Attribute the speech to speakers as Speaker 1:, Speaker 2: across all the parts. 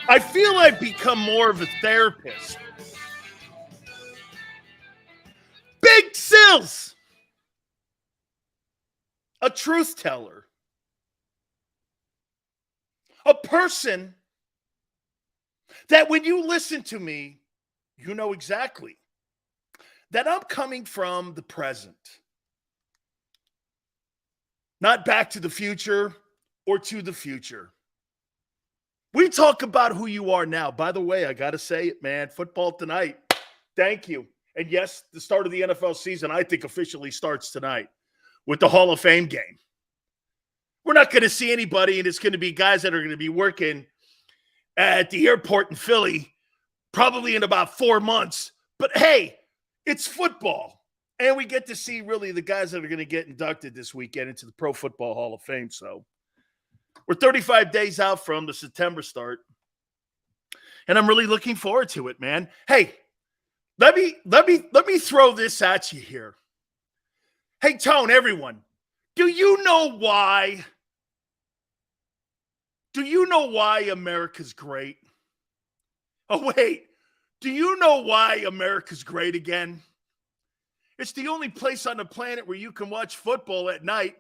Speaker 1: I feel I've become more of a therapist. Big Sills, a truth teller, a person that when you listen to me, you know exactly that I'm coming from the present, not back to the future or to the future. We talk about who you are now. By the way, I got to say it, man. Football tonight. Thank you. And yes, the start of the NFL season, I think, officially starts tonight with the Hall of Fame game. We're not going to see anybody, and it's going to be guys that are going to be working at the airport in Philly probably in about 4 months. But hey, it's football. And we get to see really the guys that are going to get inducted this weekend into the Pro Football Hall of Fame. So we're 35 days out from the September start. And I'm really looking forward to it, man. Hey, let me throw this at you here. Hey, Tone, everyone, do you know why? Do you know why America's great? Oh, wait. Do you know why America's great again? It's the only place on the planet where you can watch football at night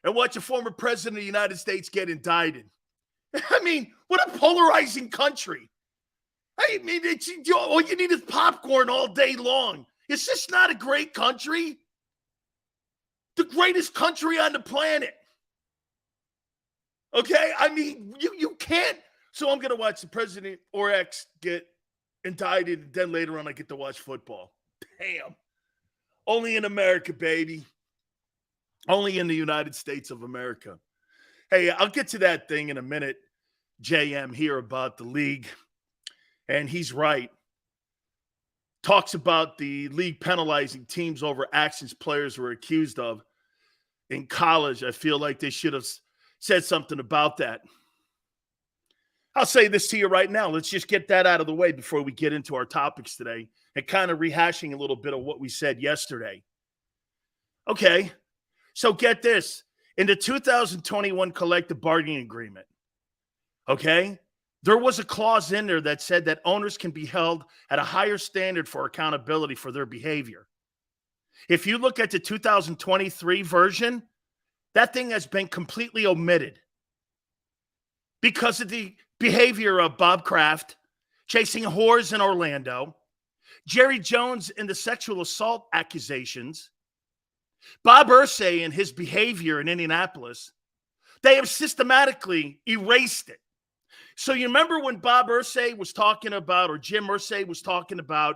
Speaker 1: and watch a former president of the United States get indicted. I mean, what a polarizing country. I mean, all you need is popcorn all day long. Is this not a great country? The greatest country on the planet. Okay? I mean, you can't. So I'm going to watch the president or ex get indicted, and then later on I get to watch football. Damn. Only in America, baby. Only in the United States of America. Hey, I'll get to that thing in a minute, JM, here about the league. And he's right. Talks about the league penalizing teams over actions players were accused of in college. I feel like they should have said something about that. I'll say this to you right now. Let's just get that out of the way before we get into our topics today and kind of rehashing a little bit of what we said yesterday. Okay, so get this. In the 2021 collective bargaining agreement, okay, there was a clause in there that said that owners can be held at a higher standard for accountability for their behavior. If you look at the 2023 version, that thing has been completely omitted because of the behavior of Bob Kraft chasing whores in Orlando, Jerry Jones and the sexual assault accusations, Bob Irsay and his behavior in Indianapolis. They have systematically erased it. So you remember when Bob Irsay was talking about, or Jim Irsay was talking about,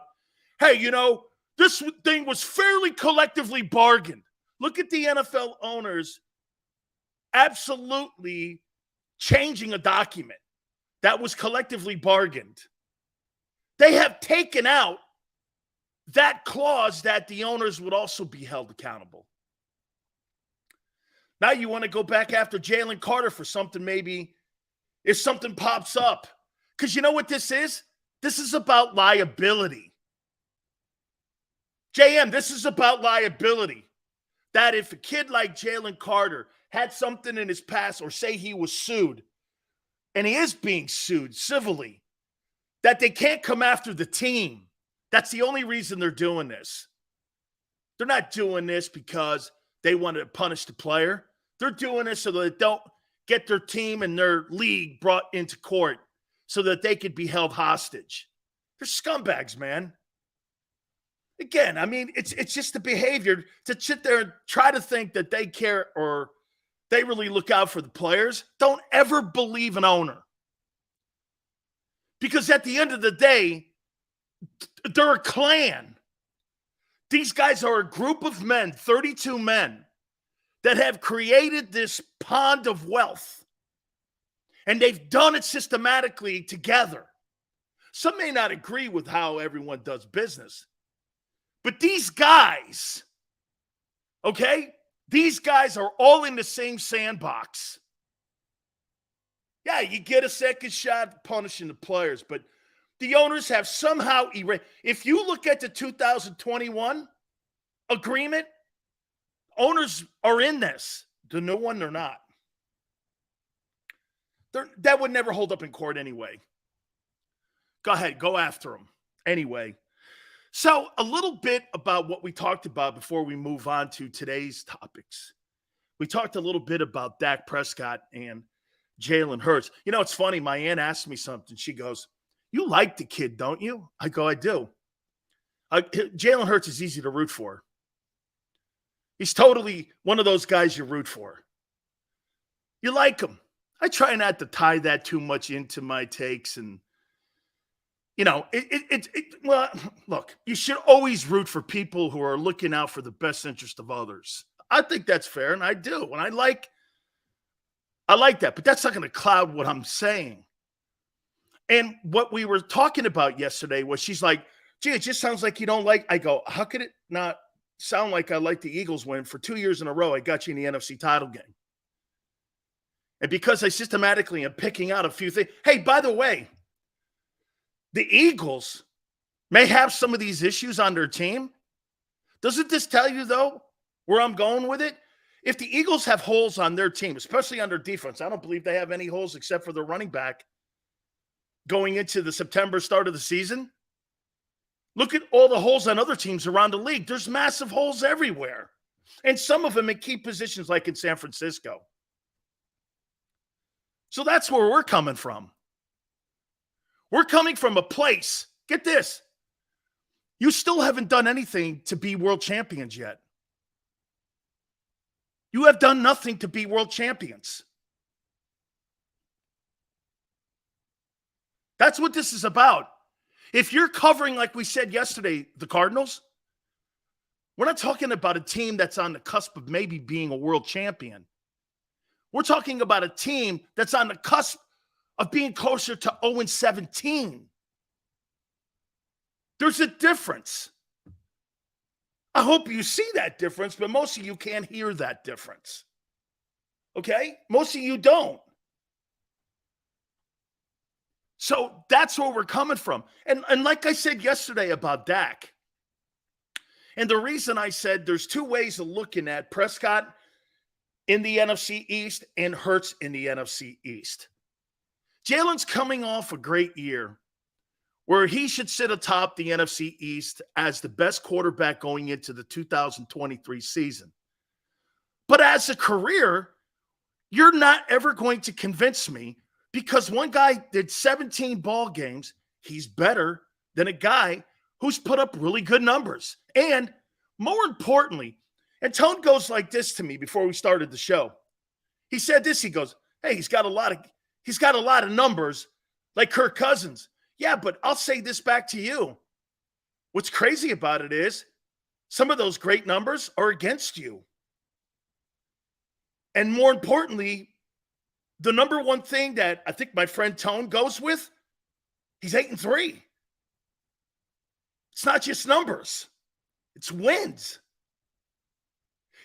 Speaker 1: hey, you know, this thing was fairly collectively bargained. Look at the NFL owners absolutely changing a document that was collectively bargained. They have taken out that clause that the owners would also be held accountable. Now you want to go back after Jalen Carter for something maybe if something pops up. Because you know what this is? This is about liability. JM, this is about liability. That if a kid like Jalen Carter had something in his past, or say he was sued, and he is being sued civilly, that they can't come after the team. That's the only reason they're doing this. They're not doing this because they want to punish the player. They're doing this so that they don't get their team and their league brought into court so that they could be held hostage. They're scumbags, man. Again, I mean, it's just the behavior to sit there and try to think that they care or they really look out for the players. Don't ever believe an owner. Because at the end of the day, they're a clan. These guys are a group of men, 32 men, that have created this pond of wealth. And they've done it systematically together. Some may not agree with how everyone does business. But these guys, okay, these guys are all in the same sandbox. Yeah, you get a second shot punishing the players, but the owners have somehow erased. If you look at the 2021 agreement, owners are in this. The new one, they're not. That would never hold up in court anyway. Go ahead. Go after him. Anyway, so a little bit about what we talked about before we move on to today's topics. We talked a little bit about Dak Prescott and Jalen Hurts. You know, it's funny. My aunt asked me something. She goes, "You like the kid, don't you?" I go, "I do." Jalen Hurts is easy to root for. He's totally one of those guys you root for. You like him. I try not to tie that too much into my takes. And, you know, well, look, you should always root for people who are looking out for the best interest of others. I think that's fair, and I do. And I like that, but that's not going to cloud what I'm saying. And what we were talking about yesterday was she's like, "Gee, it just sounds like you don't like." I go, "How could it not sound like I like the Eagles win? For 2 years in a row, I got you in the NFC title game." And because I systematically am picking out a few things. Hey, by the way, the Eagles may have some of these issues on their team. Doesn't this tell you, though, where I'm going with it? If the Eagles have holes on their team, especially on their defense, I don't believe they have any holes except for their running back going into the September start of the season. Look at all the holes on other teams around the league. There's massive holes everywhere. And some of them in key positions like in San Francisco. So that's where we're coming from. We're coming from a place, get this, you still haven't done anything to be world champions yet. You have done nothing to be world champions. That's what this is about. If you're covering, like we said yesterday, the Cardinals, we're not talking about a team that's on the cusp of maybe being a world champion. We're talking about a team that's on the cusp of being closer to 0-17. There's a difference. I hope you see that difference, but most of you can't hear that difference. Okay? Most of you don't. So that's where we're coming from. And like I said yesterday about Dak, and the reason I said there's two ways of looking at Prescott in the NFC East and Hurts in the NFC East. Jalen's coming off a great year where he should sit atop the NFC East as the best quarterback going into the 2023 season. But as a career, you're not ever going to convince me, because one guy did 17 ball games. He's better than a guy who's put up really good numbers. And more importantly, and Tone goes like this to me before we started the show. He said this, he goes, "Hey, he's got a lot of numbers like Kirk Cousins." Yeah, but I'll say this back to you. What's crazy about it is some of those great numbers are against you. And more importantly, the number one thing that I think my friend Tone goes with, he's 8-3. It's not just numbers. It's wins.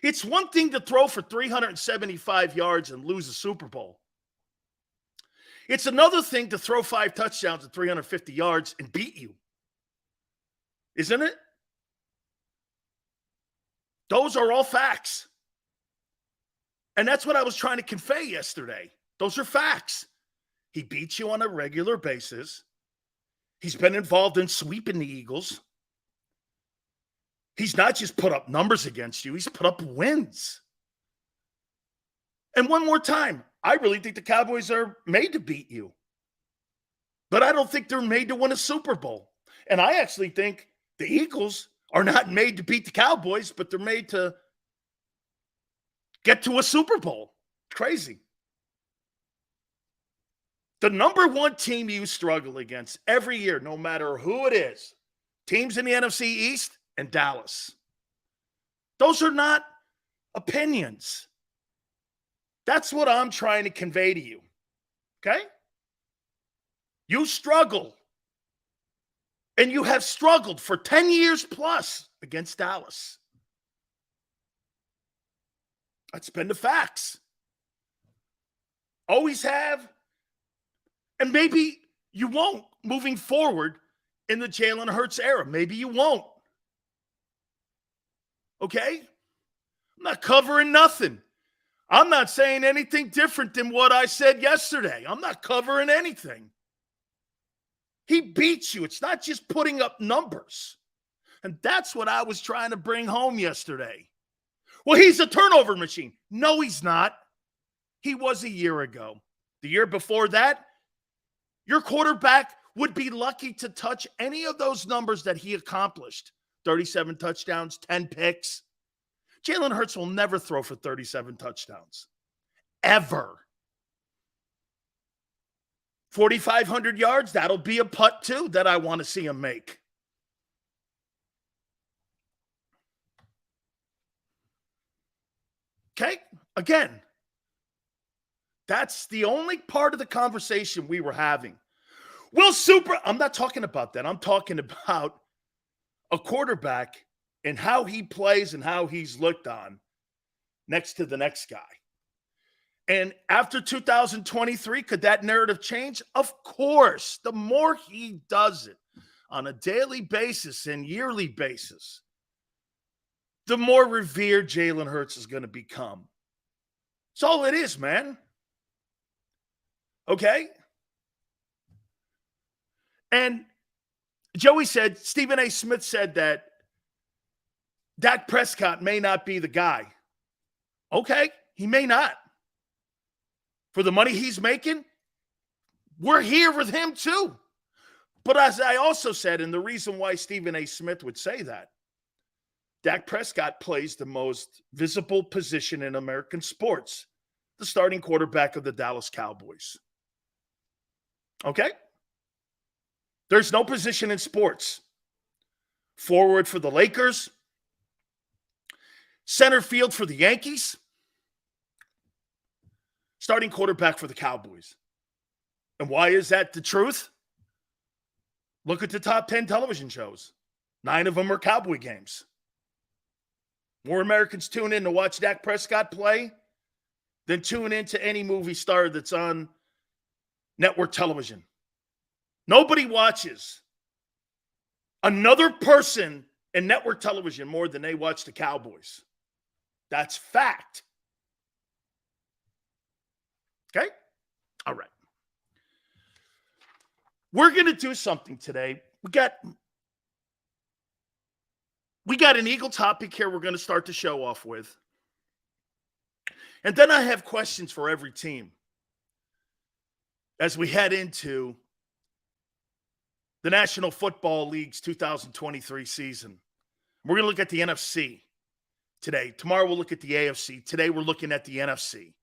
Speaker 1: It's one thing to throw for 375 yards and lose a Super Bowl. It's another thing to throw 5 touchdowns and 350 yards and beat you. Isn't it? Those are all facts. And that's what I was trying to convey yesterday. Those are facts. He beats you on a regular basis. He's been involved in sweeping the Eagles. He's not just put up numbers against you. He's put up wins. And one more time, I really think the Cowboys are made to beat you. But I don't think they're made to win a Super Bowl. And I actually think the Eagles are not made to beat the Cowboys, but they're made to get to a Super Bowl. Crazy. The number one team you struggle against every year, no matter who it is, teams in the NFC East and Dallas. Those are not opinions. That's what I'm trying to convey to you. Okay? You struggle. And you have struggled for 10 years plus against Dallas. That's been the facts. Always have. And maybe you won't moving forward in the Jalen Hurts era. Maybe you won't. Okay? I'm not covering nothing. I'm not saying anything different than what I said yesterday. I'm not covering anything. He beats you. It's not just putting up numbers. And that's what I was trying to bring home yesterday. Well, he's a turnover machine. No, he's not. He was a year ago. The year before that, your quarterback would be lucky to touch any of those numbers that he accomplished. 37 touchdowns, 10 picks. Jalen Hurts will never throw for 37 touchdowns. Ever. 4,500 yards, that'll be a putt too that I want to see him make. Okay? Again, that's the only part of the conversation we were having. I'm not talking about that. I'm talking about a quarterback and how he plays and how he's looked on next to the next guy. And after 2023, could that narrative change? Of course. The more he does it on a daily basis and yearly basis, the more revered Jalen Hurts is going to become. That's all it is, man. Okay? And Stephen A. Smith said that Dak Prescott may not be the guy. Okay, he may not. For the money he's making, we're here with him too. But as I also said, and the reason why Stephen A. Smith would say that, Dak Prescott plays the most visible position in American sports, the starting quarterback of the Dallas Cowboys. Okay? There's no position in sports. Forward for the Lakers, center field for the Yankees, starting quarterback for the Cowboys. And why is that the truth? Look at the top 10 television shows. 9 of them are Cowboy games. More Americans tune in to watch Dak Prescott play than tune into any movie star that's on network television. Nobody watches another person in network television more than they watch the Cowboys. That's fact. Okay? All right. We're going to do something today. We got an Eagle topic here we're going to start the show off with. And then I have questions for every team as we head into the National Football League's 2023 season. We're going to look at the NFC today. Tomorrow we'll look at the AFC. Today we're looking at the NFC.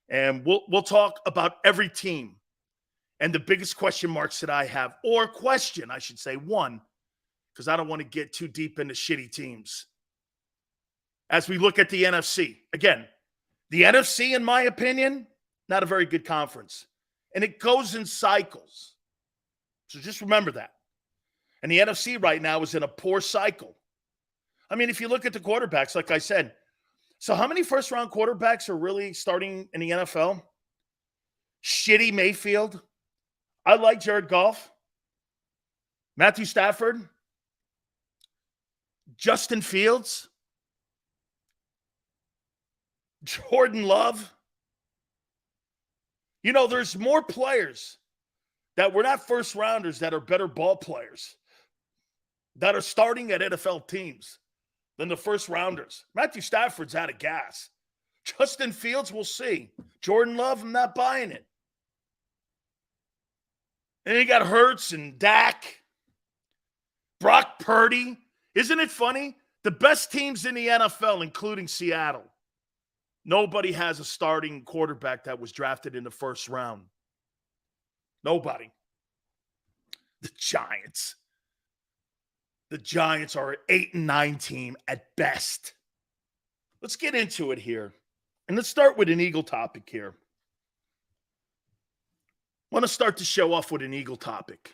Speaker 1: And we'll talk about every team and the biggest question marks that I have, or question, I should say, one, because I don't want to get too deep into shitty teams. As we look at the NFC, again, the NFC, in my opinion, not a very good conference. And it goes in cycles. So just remember that. And the NFC right now is in a poor cycle. I mean, if you look at the quarterbacks, like I said, so how many first-round quarterbacks are really starting in the NFL? Shitty Mayfield. I like Jared Goff. Matthew Stafford. Justin Fields. Jordan Love. You know, there's more players that were not first-rounders that are better ball players that are starting at NFL teams than the first-rounders. Matthew Stafford's out of gas. Justin Fields, we'll see. Jordan Love, I'm not buying it. And you got Hurts and Dak. Brock Purdy. Isn't it funny? The best teams in the NFL, including Seattle, nobody has a starting quarterback that was drafted in the first round. Nobody. The Giants. The Giants are an 8-9 team at best. Let's get into it here. And let's start with an Eagle topic here. I want to start the show off with an Eagle topic.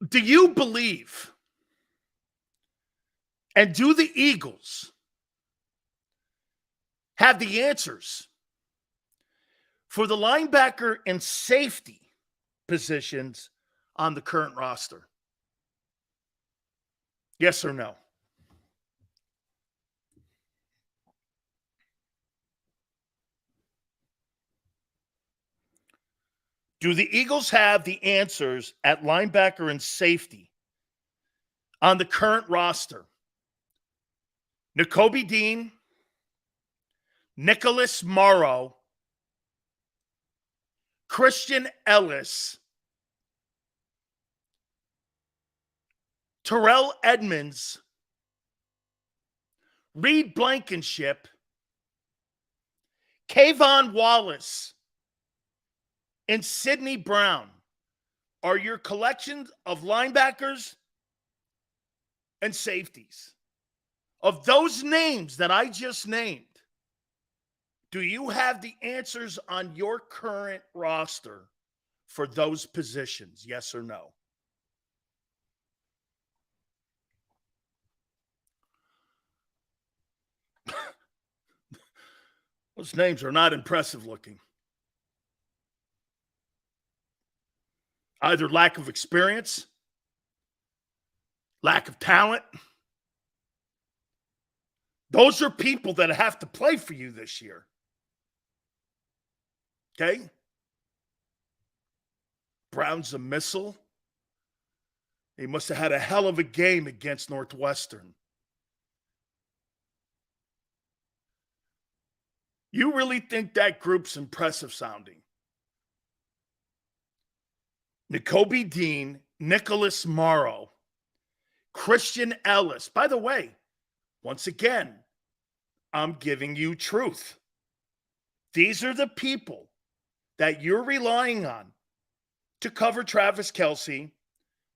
Speaker 1: Do you believe, and do the Eagles have the answers for the linebacker and safety positions on the current roster? Yes or no? Do the Eagles have the answers at linebacker and safety on the current roster? Nakobe Dean, Nicholas Morrow, Christian Ellis, Terrell Edmonds, Reed Blankenship, Kayvon Wallace, and Sidney Brown are your collections of linebackers and safeties. Of those names that I just named, do you have the answers on your current roster for those positions? Yes or no? Those names are not impressive looking. Either lack of experience, lack of talent. Those are people that have to play for you this year. Okay? Brown's a missile. He must have had a hell of a game against Northwestern. You really think that group's impressive sounding? Nakobe Dean, Nicholas Morrow, Christian Ellis. By the way, once again, I'm giving you truth. These are the people that you're relying on to cover Travis Kelce,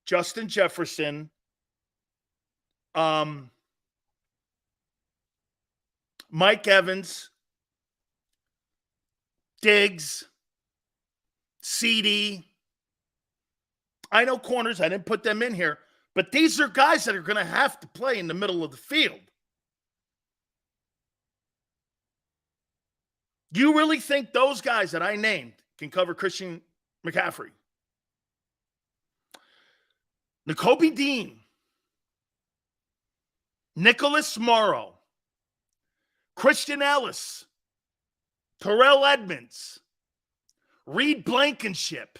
Speaker 1: Justin Jefferson, Mike Evans, Diggs, CD. I know corners, I didn't put them in here, but these are guys that are going to have to play in the middle of the field. You really think those guys that I named can cover Christian McCaffrey? Nakobe Dean, Nicholas Morrow, Christian Ellis, Terrell Edmonds, Reed Blankenship,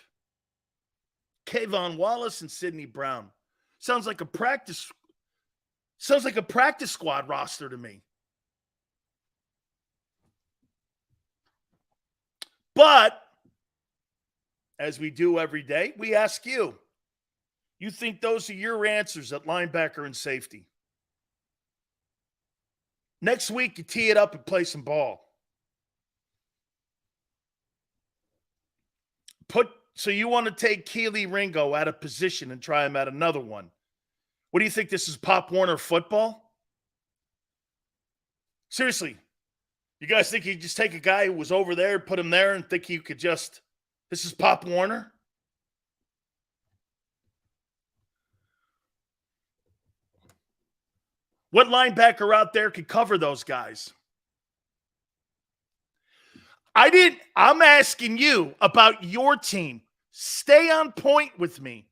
Speaker 1: Kayvon Wallace, and Sidney Brown. Sounds like a practice squad roster to me. But, as we do every day, we ask you, you think those are your answers at linebacker and safety? Next week, you tee it up and play some ball. So you want to take Keely Ringo out of position and try him at another one. What do you think, this is Pop Warner football? Seriously, you guys think you just take a guy who was over there, put him there, and think you could just, this is Pop Warner? What linebacker out there could cover those guys? I'm asking you about your team. Stay on point with me.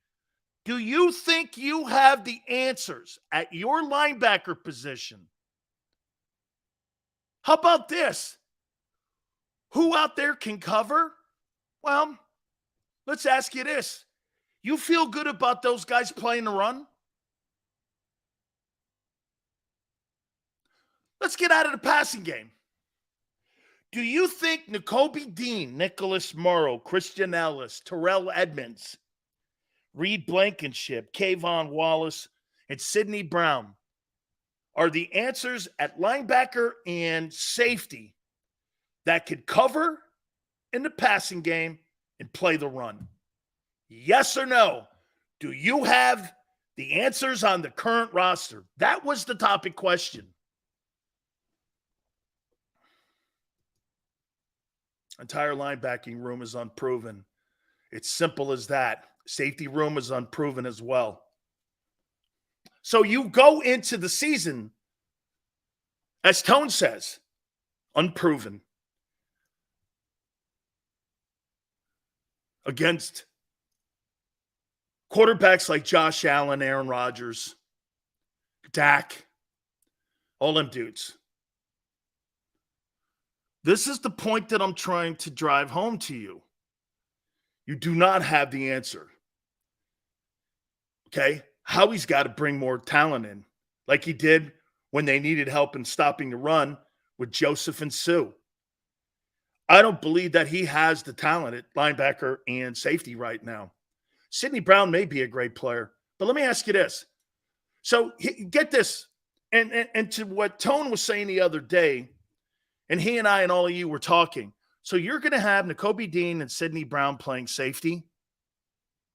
Speaker 1: Do you think you have the answers at your linebacker position? How about this? Who out there can cover? Well, let's ask you this. You feel good about those guys playing the run? Let's get out of the passing game. Do you think Nakobe Dean, Nicholas Morrow, Christian Ellis, Terrell Edmonds, Reed Blankenship, Kayvon Wallace, and Sidney Brown are the answers at linebacker and safety that could cover in the passing game and play the run? Yes or no? Do you have the answers on the current roster? That was the topic question. Entire linebacking room is unproven. It's simple as that. Safety room is unproven as well. So you go into the season, as Tone says, unproven. Against quarterbacks like Josh Allen, Aaron Rodgers, Dak, all them dudes. This is the point that I'm trying to drive home to you. You do not have the answer. Okay? Howie's got to bring more talent in, like he did when they needed help in stopping the run with Joseph and Sue. I don't believe that he has the talent at linebacker and safety right now. Sidney Brown may be a great player, but let me ask you this. So get this, and to what Tone was saying the other day, and he and I and all of you were talking. So you're going to have Nakobe Dean and Sidney Brown playing safety,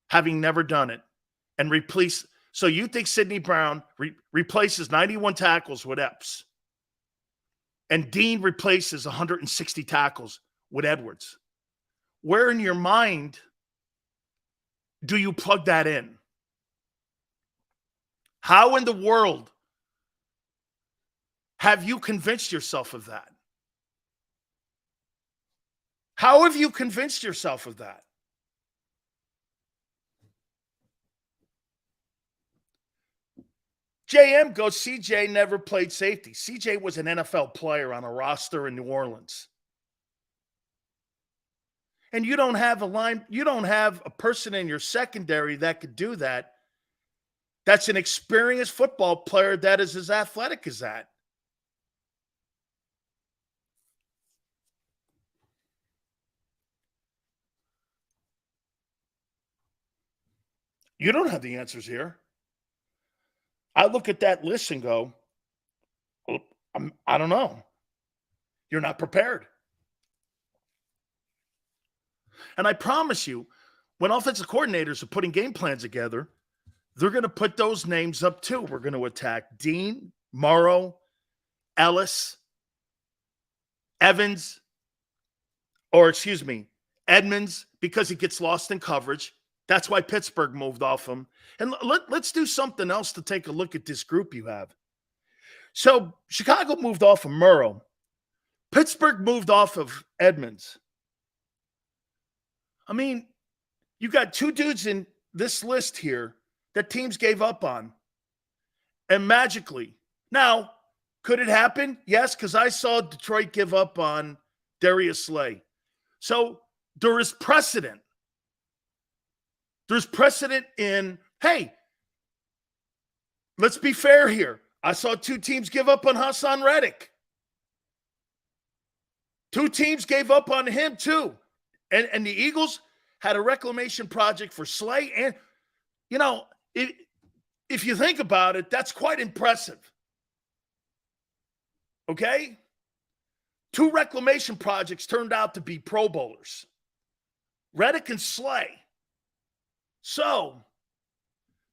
Speaker 1: having never done it, and replace. So you think Sidney Brown replaces 91 tackles with Epps, and Dean replaces 160 tackles with Edwards? Where in your mind do you plug that in? How in the world have you convinced yourself of that? How have you convinced yourself of that? JM goes, CJ never played safety. CJ was an NFL player on a roster in New Orleans. And you don't have a person in your secondary that could do that. That's an experienced football player that is as athletic as that. You don't have the answers here. I look at that list and go, I don't know. You're not prepared. And I promise you, when offensive coordinators are putting game plans together, they're going to put those names up too. We're going to attack Dean, Morrow, Ellis, Edmonds, because he gets lost in coverage. That's why Pittsburgh moved off him. And let's do something else to take a look at this group you have. So Chicago moved off of Morrow. Pittsburgh moved off of Edmonds. I mean, you got two dudes in this list here that teams gave up on. And magically. Now, could it happen? Yes, because I saw Detroit give up on Darius Slay. So there is precedent. There's precedent in, hey, let's be fair here. I saw two teams give up on Hassan Reddick. Two teams gave up on him too. And the Eagles had a reclamation project for Slay. And, you know, if you think about it, that's quite impressive. Okay? Two reclamation projects turned out to be Pro Bowlers. Reddick and Slay. So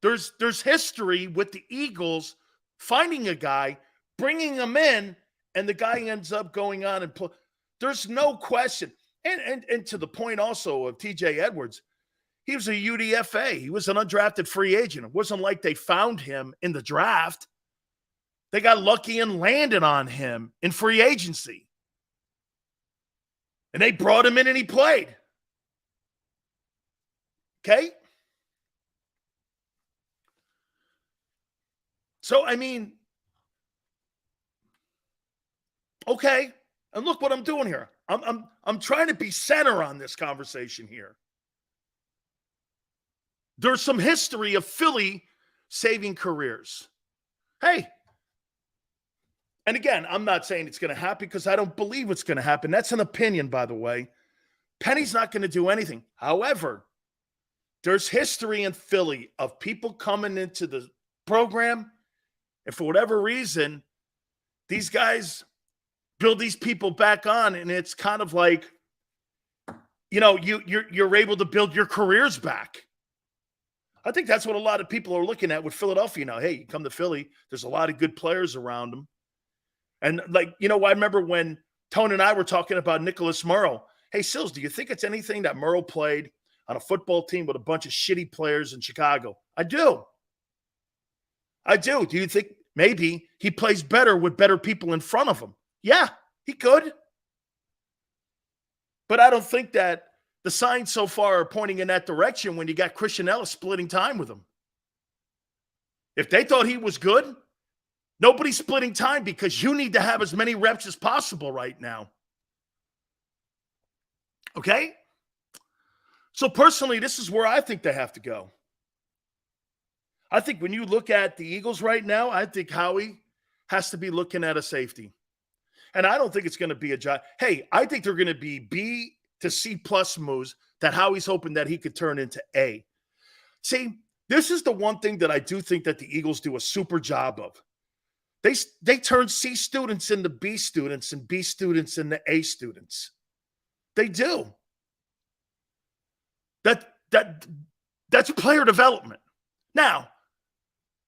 Speaker 1: there's history with the Eagles finding a guy, bringing him in, and the guy ends up going on and there's no question. And to the point also of TJ Edwards, he was a UDFA. He was an undrafted free agent. It wasn't like they found him in the draft. They got lucky and landed on him in free agency. And they brought him in and he played. Okay? So, I mean, okay. And look what I'm doing here. I'm trying to be center on this conversation here. There's some history of Philly saving careers. Hey. And again, I'm not saying it's going to happen because I don't believe it's going to happen. That's an opinion, by the way. Penny's not going to do anything. However, there's history in Philly of people coming into the program, and for whatever reason, these guys build these people back on, and it's kind of like, you know, you're able to build your careers back. I think that's what a lot of people are looking at with Philadelphia now. Hey, you come to Philly, there's a lot of good players around them. And like, you know, I remember when Tony and I were talking about Nicholas Morrow. Hey, Sills, do you think it's anything that Morrow played on a football team with a bunch of shitty players in Chicago? I do. Do you think maybe he plays better with better people in front of him? Yeah, he could. But I don't think that the signs so far are pointing in that direction when you got Christian Ellis splitting time with him. If they thought he was good, nobody's splitting time because you need to have as many reps as possible right now. Okay? So personally, this is where I think they have to go. I think when you look at the Eagles right now, I think Howie has to be looking at a safety. And I don't think it's going to be a job. Hey, I think they're going to be B to C plus moves that Howie's hoping that he could turn into A. See, this is the one thing that I do think that the Eagles do a super job of. They turn C students into B students and B students into A students. They do. That's player development. Now,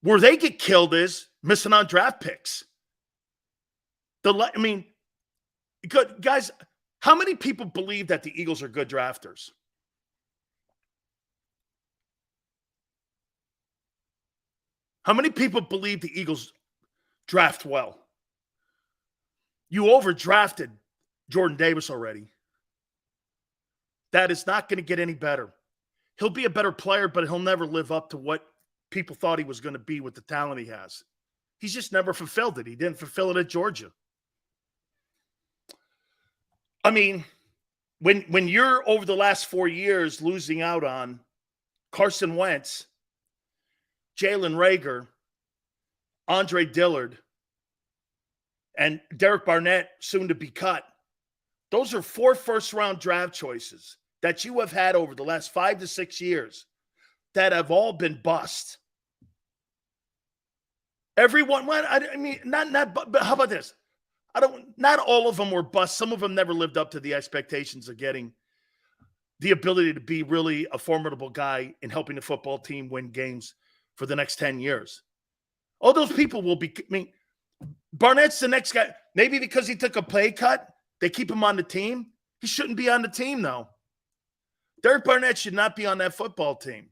Speaker 1: where they get killed is missing on draft picks. Guys, how many people believe that the Eagles are good drafters? How many people believe the Eagles draft well? You overdrafted Jordan Davis already. That is not going to get any better. He'll be a better player, but he'll never live up to what people thought he was going to be with the talent he has. He's just never fulfilled it. He didn't fulfill it at Georgia. I mean, when you're over the last 4 years losing out on Carson Wentz, Jalen Reagor, Andre Dillard, and Derek Barnett, soon to be cut, those are 4 first-round draft choices that you have had over the last 5 to 6 years that have all been bust. Everyone, but how about this? Not all of them were bust. Some of them never lived up to the expectations of getting the ability to be really a formidable guy in helping the football team win games for the next 10 years. All those people will be, Barnett's the next guy. Maybe because he took a pay cut, they keep him on the team. He shouldn't be on the team, though. Derek Barnett should not be on that football team.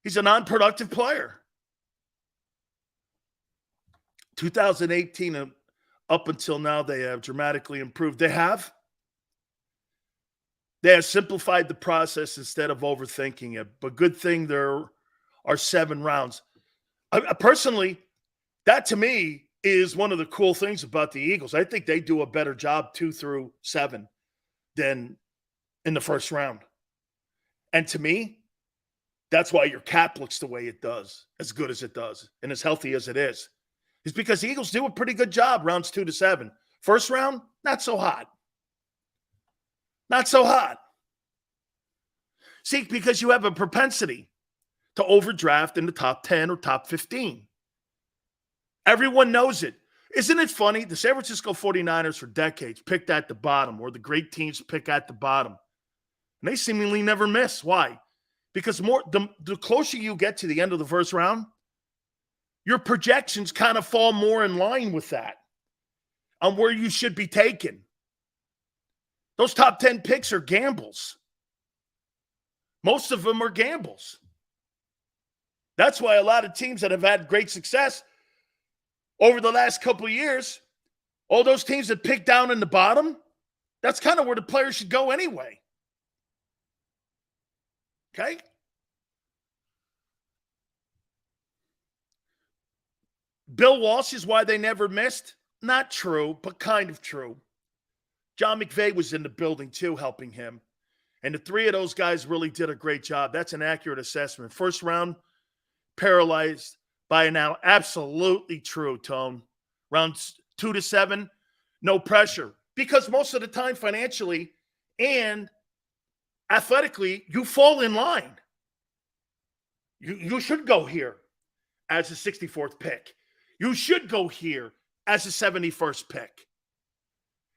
Speaker 1: He's a non-productive player. 2018 and up until now, they have dramatically improved. They have simplified the process instead of overthinking it. But good thing there are 7 rounds. Personally, that to me is one of the cool things about the Eagles. I think they do a better job 2 through 7 than in the first round. And to me, that's why your cap looks the way it does, as good as it does, and as healthy as it is. It's because the Eagles do a pretty good job rounds 2 to 7. First round, not so hot. Not so hot. See, because you have a propensity to overdraft in the top 10 or top 15. Everyone knows it. Isn't it funny? The San Francisco 49ers for decades picked at the bottom, or the great teams pick at the bottom. And they seemingly never miss. Why? Because the closer you get to the end of the first round, your projections kind of fall more in line with that on where you should be taken. Those top 10 picks are gambles. Most of them are gambles. That's why a lot of teams that have had great success over the last couple of years, all those teams that pick down in the bottom, that's kind of where the players should go anyway. Okay? Bill Walsh is why they never missed? Not true, but kind of true. John McVay was in the building too, helping him. And the 3 of those guys really did a great job. That's an accurate assessment. First round, paralyzed by now. Absolutely true, Tone. Rounds 2 to 7, no pressure. Because most of the time, financially and athletically, you fall in line. You should go here as the 64th pick. You should go here as the 71st pick.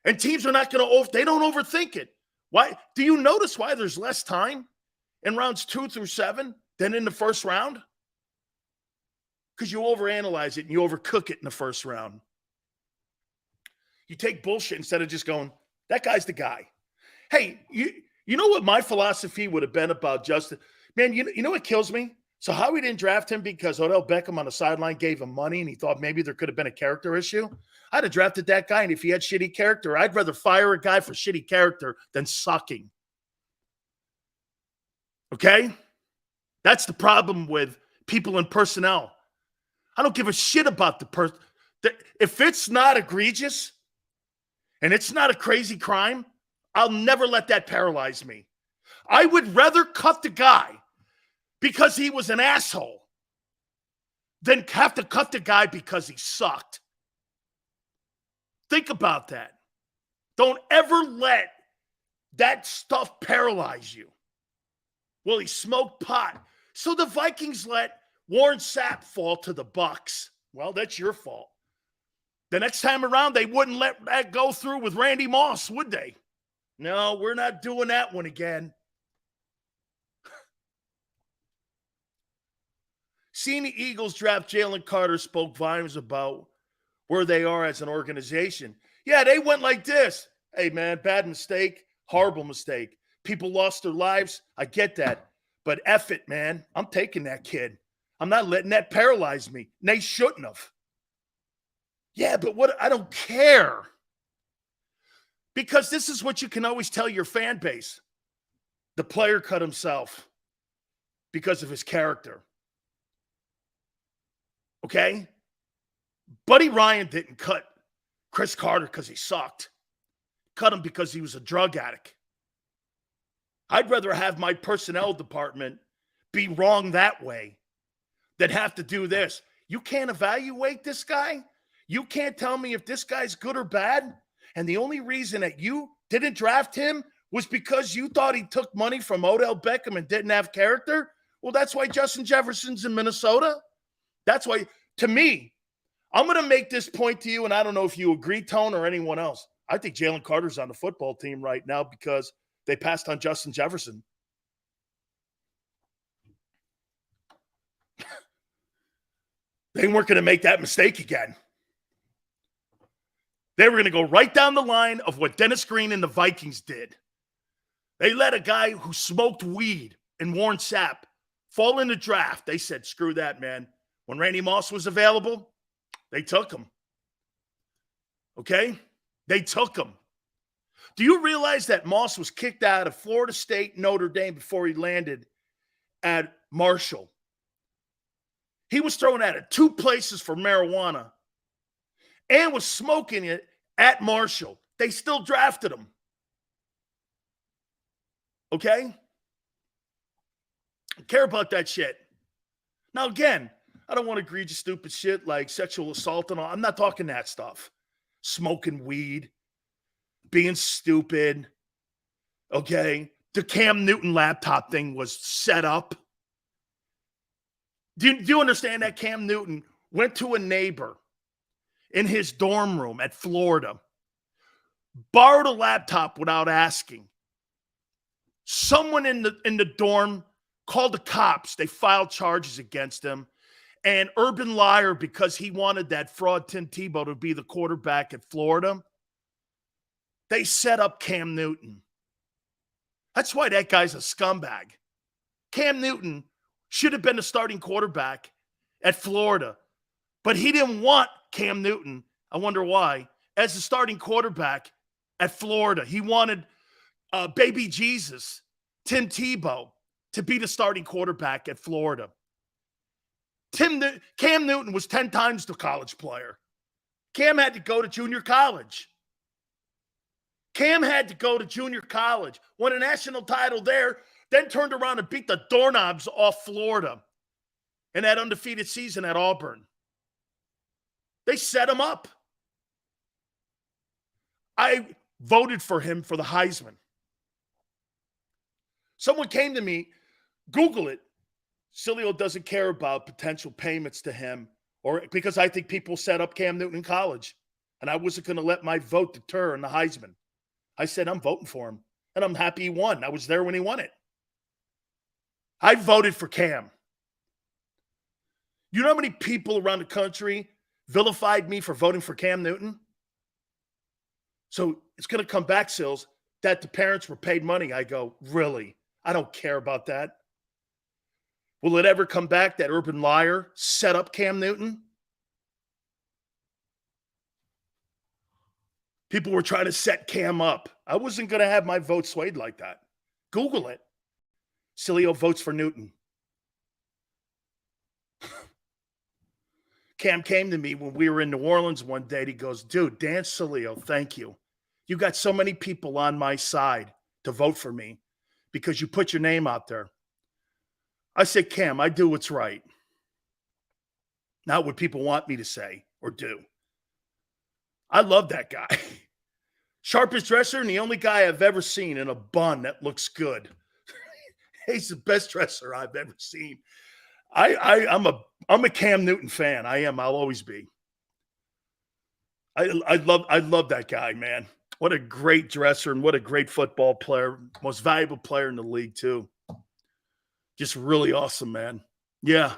Speaker 1: And teams are not going to, they don't overthink it. Why? Do you notice why there's less time in rounds 2 through 7 than in the first round? Because you overanalyze it and you overcook it in the first round. You take bullshit instead of just going, that guy's the guy. Hey, you know what my philosophy would have been about Justin? Man, you know what kills me? So Howie didn't draft him because Odell Beckham on the sideline gave him money and he thought maybe there could have been a character issue. I'd have drafted that guy, and if he had shitty character, I'd rather fire a guy for shitty character than sucking. Okay? That's the problem with people in personnel. I don't give a shit about the person. If it's not egregious and it's not a crazy crime, I'll never let that paralyze me. I would rather cut the guy because he was an asshole than have to cut the guy because he sucked. Think about that. Don't ever let that stuff paralyze you. Well, he smoked pot. So the Vikings let Warren Sapp fall to the Bucs. Well, that's your fault. The next time around, they wouldn't let that go through with Randy Moss, would they? No, we're not doing that one again. Seeing the Eagles draft Jalen Carter spoke volumes about where they are as an organization. Yeah, they went like this. Hey, man, bad mistake, horrible mistake. People lost their lives. I get that. But F it, man. I'm taking that kid. I'm not letting that paralyze me. And they shouldn't have. Yeah, but what? I don't care. Because this is what you can always tell your fan base. The player cut himself because of his character. Okay? Buddy Ryan didn't cut Chris Carter because he sucked. Cut him because he was a drug addict. I'd rather have my personnel department be wrong that way than have to do this. You can't evaluate this guy. You can't tell me if this guy's good or bad. And the only reason that you didn't draft him was because you thought he took money from Odell Beckham and didn't have character. Well, that's why Justin Jefferson's in Minnesota. That's why, to me, I'm going to make this point to you, and I don't know if you agree, Tone, or anyone else. I think Jalen Carter's on the football team right now because they passed on Justin Jefferson. They weren't going to make that mistake again. They were going to go right down the line of what Dennis Green and the Vikings did. They let a guy who smoked weed and Warren Sapp fall in the draft. They said, screw that, man. When Randy Moss was available, they took him. Okay? They took him. Do you realize that Moss was kicked out of Florida State, Notre Dame before he landed at Marshall? He was thrown out of 2 places for marijuana and was smoking it at Marshall. They still drafted him. Okay? I care about that shit. Now, again, I don't want to egregious stupid shit like sexual assault and all. I'm not talking that stuff. Smoking weed, being stupid. Okay? The Cam Newton laptop thing was set up. Do you understand that Cam Newton went to a neighbor in his dorm room at Florida, borrowed a laptop without asking. Someone in the dorm called the cops. They filed charges against him. And Urban Liar, because he wanted that fraud Tim Tebow to be the quarterback at Florida, they set up Cam Newton. That's why that guy's a scumbag. Cam Newton should have been the starting quarterback at Florida, but he didn't want Cam Newton, I wonder why, as the starting quarterback at Florida. He wanted baby Jesus, Tim Tebow, to be the starting quarterback at Florida. Cam Newton was 10 times the college player. Cam had to go to junior college. Cam had to go to junior college, won a national title there, then turned around and beat the doorknobs off Florida in that undefeated season at Auburn. They set him up. I voted for him for the Heisman. Someone came to me, Google it. Sileo doesn't care about potential payments to him, or because I think people set up Cam Newton in college, and I wasn't going to let my vote deter in the Heisman. I said, I'm voting for him, and I'm happy he won. I was there when he won it. I voted for Cam. You know how many people around the country vilified me for voting for Cam Newton? So it's going to come back, Sills, that the parents were paid money. I go, really? I don't care about that. Will it ever come back that Urban Liar set up Cam Newton? People were trying to set Cam up. I wasn't going to have my vote swayed like that. Google it. Sileo votes for Newton. Cam came to me when we were in New Orleans one day. He goes, dude, Dan Sileo, thank you. You got so many people on my side to vote for me because you put your name out there. I said, Cam, I do what's right. Not what people want me to say or do. I love that guy. Sharpest dresser and the only guy I've ever seen in a bun that looks good. He's the best dresser I've ever seen. I'm a Cam Newton fan. I am. I'll always be. I love that guy, man. What a great dresser and what a great football player. Most valuable player in the league, too. Just really awesome, man. Yeah.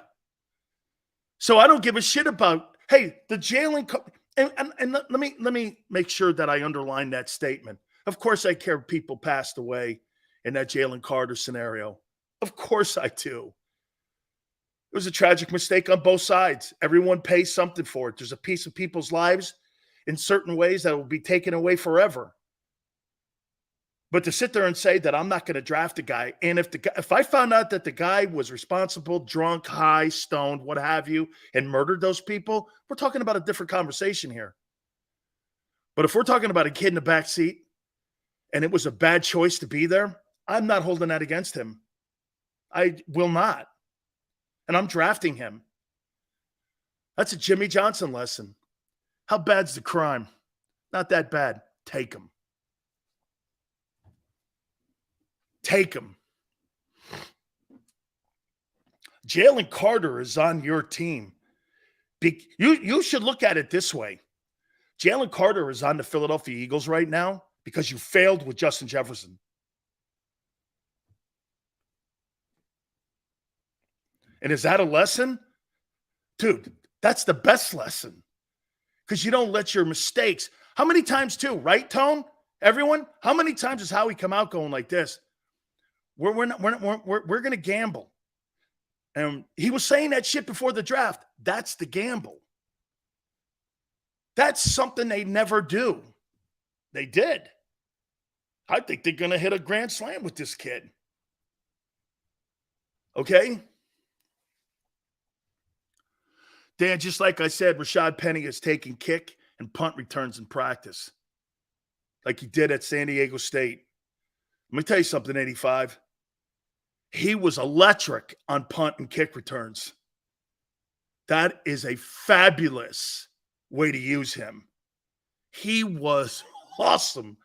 Speaker 1: So I don't give a shit about, hey, the Jalen and let me make sure that I underline that statement. Of course I care if people passed away in that Jalen Carter scenario. Of course I do. It was a tragic mistake on both sides. Everyone pays something for it. There's a piece of people's lives in certain ways that will be taken away forever. But to sit there and say that I'm not going to draft a guy, and if I found out that the guy was responsible, drunk, high, stoned, what have you, and murdered those people, we're talking about a different conversation here. But if we're talking about a kid in the back seat and it was a bad choice to be there, I'm not holding that against him. I will not. And I'm drafting him. That's a Jimmy Johnson lesson. How bad's the crime? Not that bad. Take him. Take him. Jalen Carter is on your team. You should look at it this way. Jalen Carter is on the Philadelphia Eagles right now because you failed with Justin Jefferson. And is that a lesson? Dude, that's the best lesson. Because you don't let your mistakes. How many times too, right, Tone? Everyone? How many times has Howie come out going like this? We're going to gamble. And he was saying that shit before the draft. That's the gamble. That's something they never do. They did. I think they're going to hit a grand slam with this kid. Okay? Dan, just like I said, Rashad Penny is taking kick and punt returns in practice like he did at San Diego State. Let me tell you something, 85. He was electric on punt and kick returns. That is a fabulous way to use him. He was awesome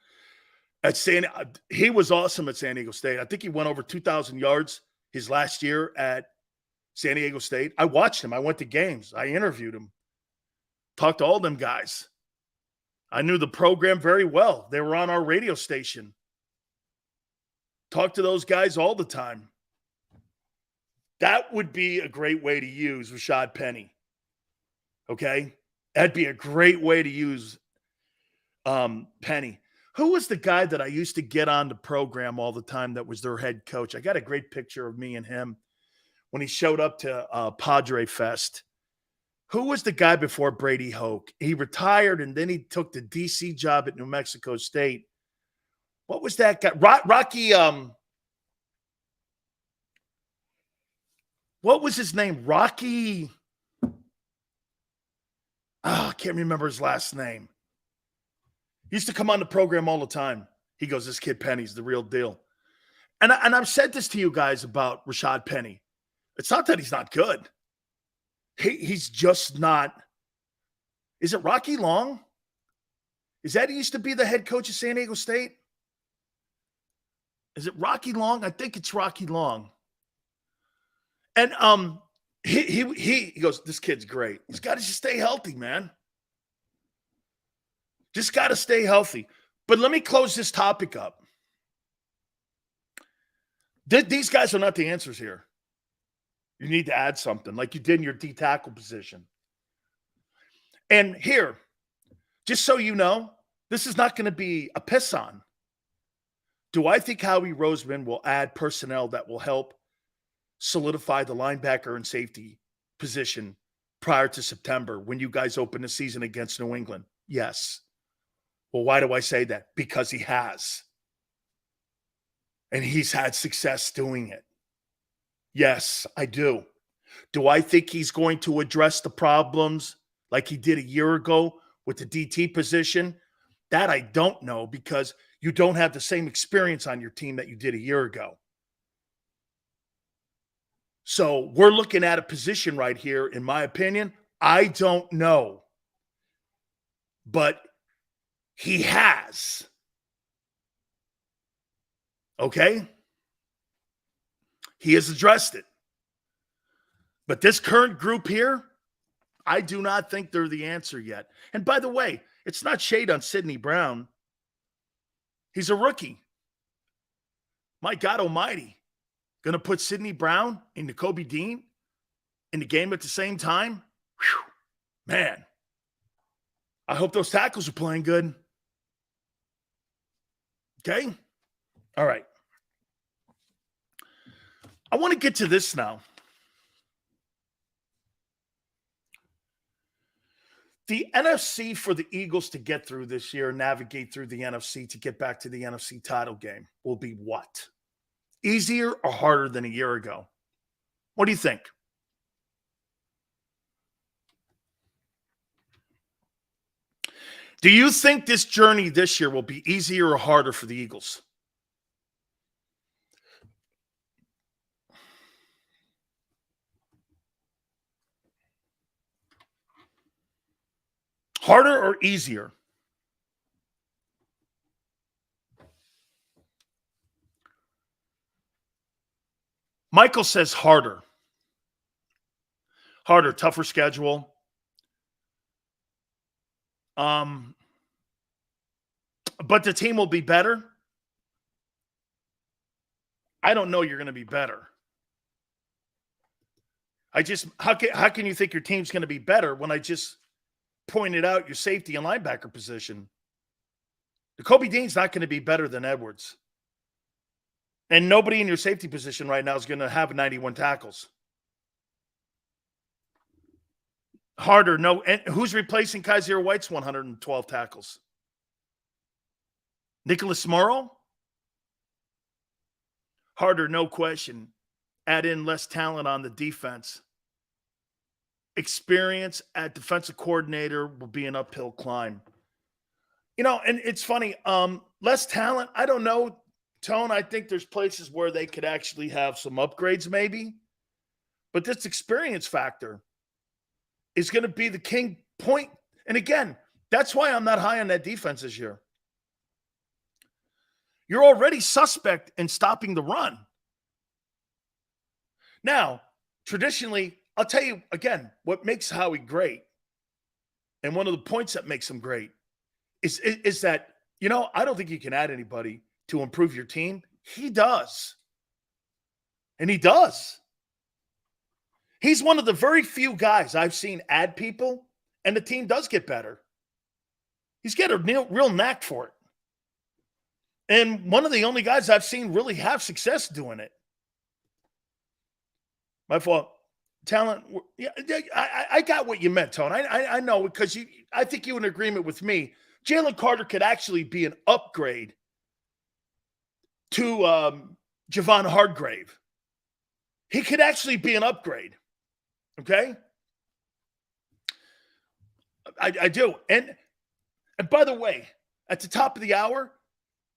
Speaker 1: at San Diego State. I think he went over 2,000 yards his last year at San Diego State. I watched him. I went to games. I interviewed him. Talked to all them guys. I knew the program very well. They were on our radio station. Talked to those guys all the time. That would be a great way to use Rashad Penny. Okay? That'd be a great way to use Penny. Who was the guy that I used to get on the program all the time that was their head coach? I got a great picture of me and him when he showed up to Padre Fest. Who was the guy before Brady Hoke? He retired, and then he took the D.C. job at New Mexico State. What was that guy? Rocky, what was his name? Rocky. I can't remember his last name. He used to come on the program all the time. He goes, this kid Penny's the real deal. And I've said this to you guys about Rashad Penny. It's not that he's not good. He's just not. Is it Rocky Long? Is that he used to be the head coach of San Diego State? Is it Rocky Long? I think it's Rocky Long. And he goes, this kid's great. He's got to just stay healthy, man. Just got to stay healthy. But let me close this topic up. These guys are not the answers here. You need to add something like you did in your D tackle position. And here, just so you know, this is not going to be a piss on. Do I think Howie Roseman will add personnel that will help solidify the linebacker and safety position prior to September when you guys open the season against New England? Yes. Well, why do I say that? Because he has. And he's had success doing it. Yes, I do. Do I think he's going to address the problems like he did a year ago with the DT position? That I don't know because you don't have the same experience on your team that you did a year ago. So we're looking at a position right here, in my opinion. I don't know. But he has. Okay? He has addressed it. But this current group here, I do not think they're the answer yet. And by the way, it's not shade on Sidney Brown. He's a rookie. My God almighty. Going to put Sidney Brown and Kobe Dean in the game at the same time? Whew, man. I hope those tackles are playing good. Okay? All right. I want to get to this now. The NFC for the Eagles to get through this year, navigate through the NFC to get back to the NFC title game will be what? Easier or harder than a year ago? What do you think? Do you think this journey this year will be easier or harder for the Eagles? Harder or easier? Michael says harder. Harder, tougher schedule. But the team will be better. I don't know you're going to be better. How can you think your team's going to be better when I just pointed out your safety and linebacker position? The Kobe Dean's not going to be better than Edwards. And nobody in your safety position right now is going to have 91 tackles. Harder, no. And who's replacing Kaiser White's 112 tackles? Nicholas Morrow? Harder, no question. Add in less talent on the defense. Experience at defensive coordinator will be an uphill climb. You know, and it's funny, less talent, I don't know, Tone. I think there's places where they could actually have some upgrades maybe. But this experience factor is going to be the king point. And again, that's why I'm not high on that defense this year. You're already suspect in stopping the run. Now, traditionally, I'll tell you again, what makes Howie great, and one of the points that makes him great, is that, you know, I don't think you can add anybody to improve your team. He does. And he does. He's one of the very few guys I've seen add people, and the team does get better. He's got a real knack for it. And one of the only guys I've seen really have success doing it. My fault. Talent. Yeah, I got what you meant, Tone. I know, because I think you're in agreement with me. Jalen Carter could actually be an upgrade to Javon Hargrave. He could actually be an upgrade. Okay? I do. And by the way, at the top of the hour,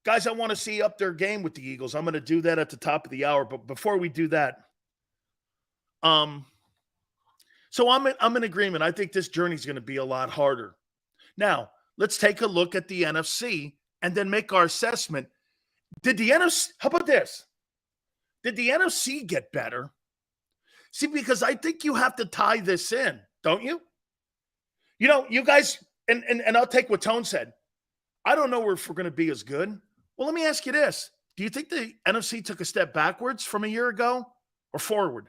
Speaker 1: guys, I want to see up their game with the Eagles. I'm going to do that at the top of the hour. But before we do that, so I'm in agreement. I think this journey is going to be a lot harder. Now, let's take a look at the NFC and then make our assessment. Did the NFC, how about this? Did the NFC get better? See, because I think you have to tie this in, don't you? You know, you guys, and I'll take what Tone said. I don't know if we're going to be as good. Well, let me ask you this. Do you think the NFC took a step backwards from a year ago or forward?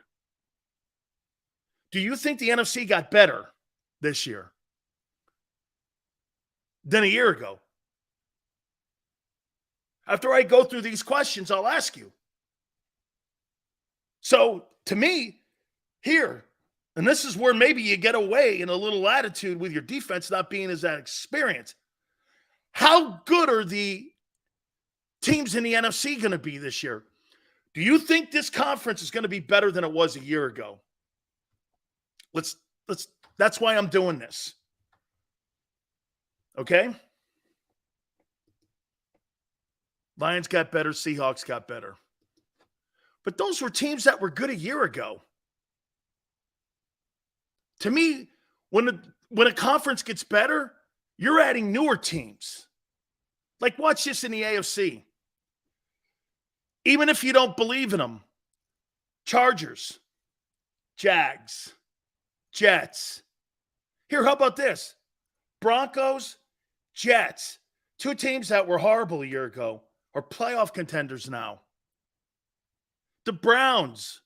Speaker 1: Do you think the NFC got better this year than a year ago? After I go through these questions, I'll ask you. So, to me, here, and this is where maybe you get away in a little attitude with your defense not being as that experience. How good are the teams in the NFC going to be this year? Do you think this conference is going to be better than it was a year ago? That's why I'm doing this. Okay? Lions got better, Seahawks got better. But those were teams that were good a year ago. To me, when a conference gets better, you're adding newer teams. Like, watch this in the AFC. Even if you don't believe in them, Chargers, Jags, Jets. Here, how about this? Broncos, Jets. Two teams that were horrible a year ago are playoff contenders now. The Browns.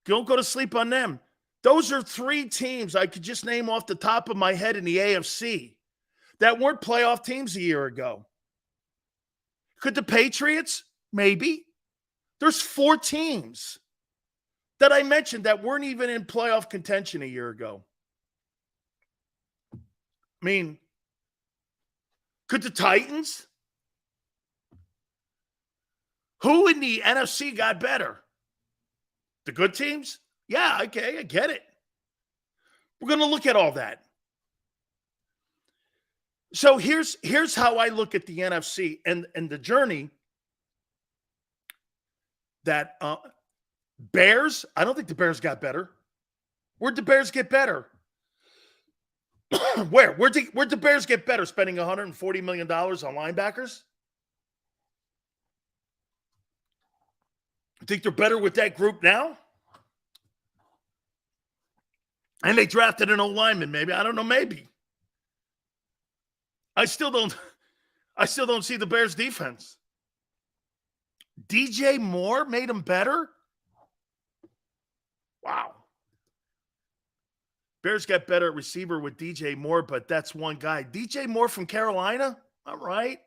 Speaker 1: Don't go to sleep on them. Those are three teams I could just name off the top of my head in the AFC that weren't playoff teams a year ago. Could the Patriots? Maybe. There's four teams that I mentioned that weren't even in playoff contention a year ago. I mean, could the Titans? Who in the NFC got better? The good teams? Yeah, okay, I get it. We're going to look at all that. So here's how I look at the NFC and the journey that Bears, I don't think the Bears got better. Where'd the Bears get better? Where'd the Bears get better? Spending $140 million on linebackers? I think they're better with that group now? And they drafted an O-lineman, maybe. I don't know, maybe. I still don't see the Bears defense. DJ Moore made them better? Wow. Bears got better at receiver with DJ Moore, but that's one guy. DJ Moore from Carolina? All right.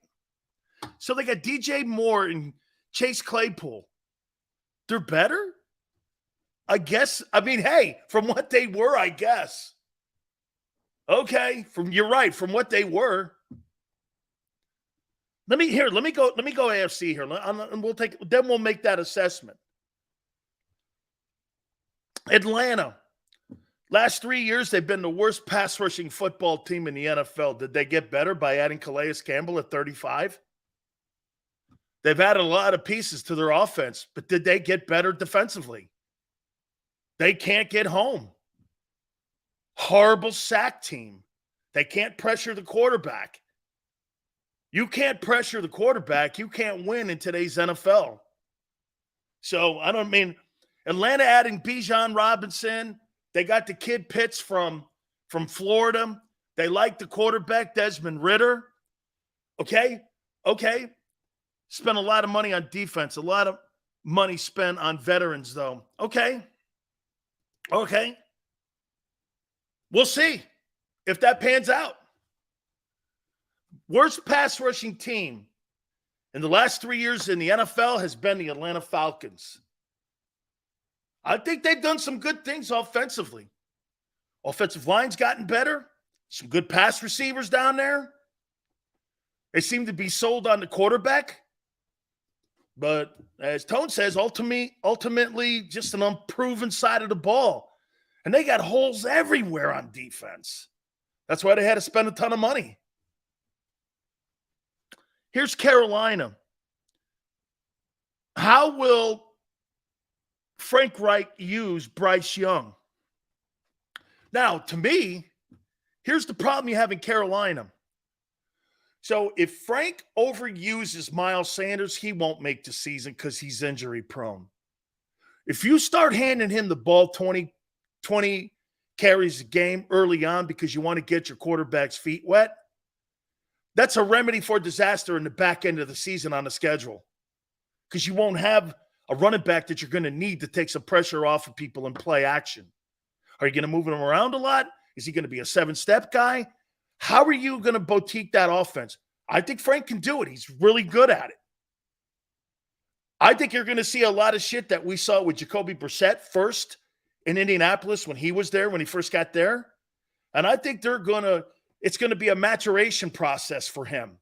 Speaker 1: So they got DJ Moore and Chase Claypool. They're better? I guess. I mean, hey, from what they were, I guess. Okay, you're right, from what they were. Let me go AFC here. And we'll make that assessment. Atlanta. Last 3 years, they've been the worst pass rushing football team in the NFL. Did they get better by adding Calais Campbell at 35? They've added a lot of pieces to their offense, but did they get better defensively? They can't get home. Horrible sack team. They can't pressure the quarterback. You can't pressure the quarterback. You can't win in today's NFL. So, Atlanta adding Bijan Robinson. They got the kid Pitts from Florida. They like the quarterback, Desmond Ridder. Okay. Spent a lot of money on defense. A lot of money spent on veterans, though. Okay. We'll see if that pans out. Worst pass rushing team in the last 3 years in the NFL has been the Atlanta Falcons. I think they've done some good things offensively. Offensive line's gotten better. Some good pass receivers down there. They seem to be sold on the quarterback. But as Tone says, ultimately just an unproven side of the ball. And they got holes everywhere on defense. That's why they had to spend a ton of money. Here's Carolina. How will Frank Reich use Bryce Young? Now, to me, here's the problem you have in Carolina. So if Frank overuses Miles Sanders, he won't make the season because he's injury prone. If you start handing him the ball 20 carries a game early on because you want to get your quarterback's feet wet, that's a remedy for disaster in the back end of the season on the schedule because you won't have a running back that you're going to need to take some pressure off of people and play action. Are you going to move him around a lot? Is he going to be a 7-step guy? How are you going to boutique that offense? I think Frank can do it. He's really good at it. I think you're going to see a lot of shit that we saw with Jacoby Brissett first in Indianapolis when he was there, when he first got there. And I think it's going to be a maturation process for him.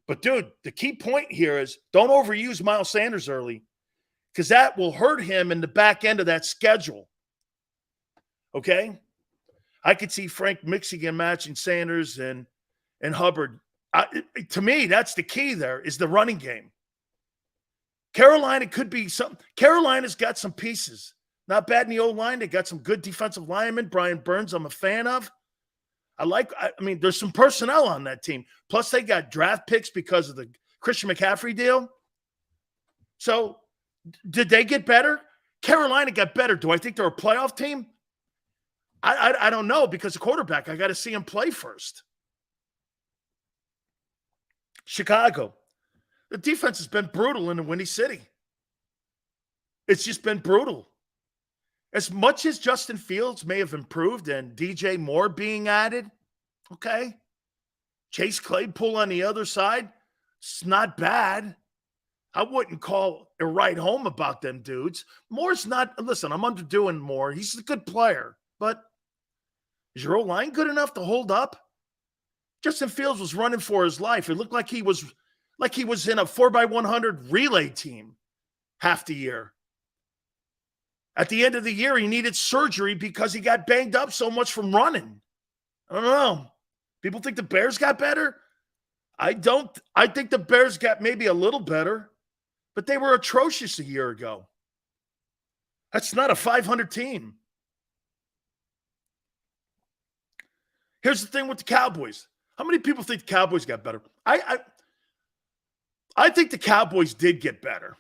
Speaker 1: But, dude, the key point here is don't overuse Miles Sanders early because that will hurt him in the back end of that schedule. Okay? I could see Frank mixing and matching Sanders and Hubbard. To me, that's the key there is the running game. Carolina could be something. Carolina's got some pieces. Not bad in the O-line. They got some good defensive linemen. Brian Burns, I'm a fan of. I mean, there's some personnel on that team. Plus, they got draft picks because of the Christian McCaffrey deal. So, did they get better? Carolina got better. Do I think they're a playoff team? I don't know, because the quarterback, I got to see him play first. Chicago. The defense has been brutal in the Windy City. It's just been brutal. As much as Justin Fields may have improved and DJ Moore being added, okay, Chase Claypool on the other side, it's not bad. I wouldn't call a ride home about them dudes. Moore's not, listen, I'm underdoing Moore. He's a good player, but is your O-line good enough to hold up? Justin Fields was running for his life. It looked like he was in a 4x100 relay team half the year. At the end of the year, he needed surgery because he got banged up so much from running. I don't know. People think the Bears got better? I don't. I think the Bears got maybe a little better, but they were atrocious a year ago. That's not a 500 team. Here's the thing with the Cowboys. How many people think the Cowboys got better? I think the Cowboys did get better.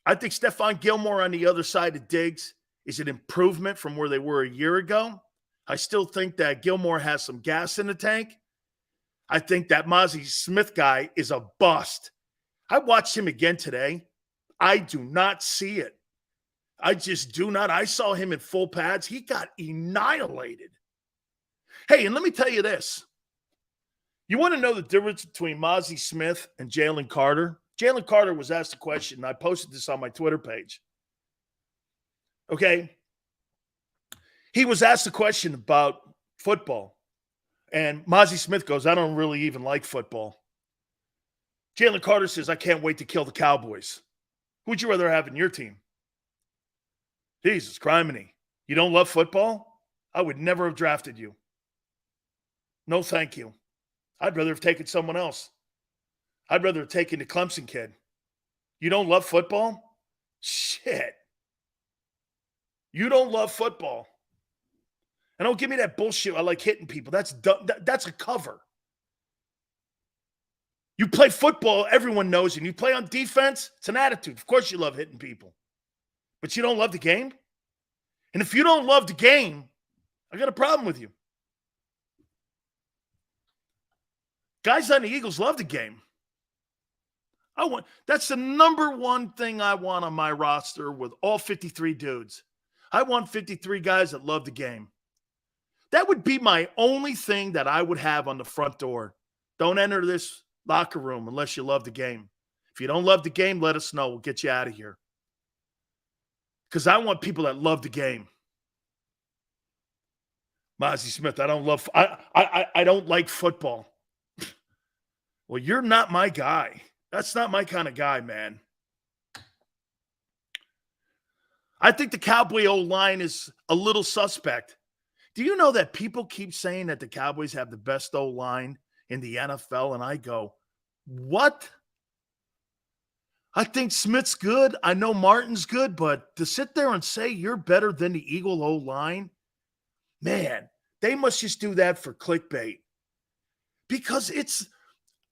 Speaker 1: I think Stephon Gilmore on the other side of Diggs is an improvement from where they were a year ago. I still think that Gilmore has some gas in the tank. I think that Ozzie Smith guy is a bust. I watched him again today. I do not see it. I just do not. I saw him in full pads. He got annihilated. Hey, and let me tell you this. You want to know the difference between Ozzie Smith and Jalen Carter? Jalen Carter was asked a question, and I posted this on my Twitter page. Okay? He was asked a question about football, and Ozzie Smith goes, I don't really even like football. Jalen Carter says, I can't wait to kill the Cowboys. Who would you rather have in your team? Jesus, criminy. You don't love football? I would never have drafted you. No, thank you. I'd rather have taken someone else. I'd rather have taken the Clemson kid. You don't love football? Shit. You don't love football. And don't give me that bullshit. I like hitting people. That's a cover. You play football, everyone knows, and you play on defense, it's an attitude. Of course you love hitting people. But you don't love the game? And if you don't love the game, I got a problem with you. Guys on the Eagles love the game. That's the number one thing I want on my roster with all 53 dudes. I want 53 guys that love the game. That would be my only thing that I would have on the front door. Don't enter this locker room unless you love the game. If you don't love the game, let us know. We'll get you out of here. Because I want people that love the game. Ozzie Smith, I don't like football. Well, you're not my guy. That's not my kind of guy, man. I think the Cowboy O-line is a little suspect. Do you know that people keep saying that the Cowboys have the best O-line in the NFL? And I go, what? I think Smith's good. I know Martin's good. But to sit there and say you're better than the Eagle O-line, man, they must just do that for clickbait. Because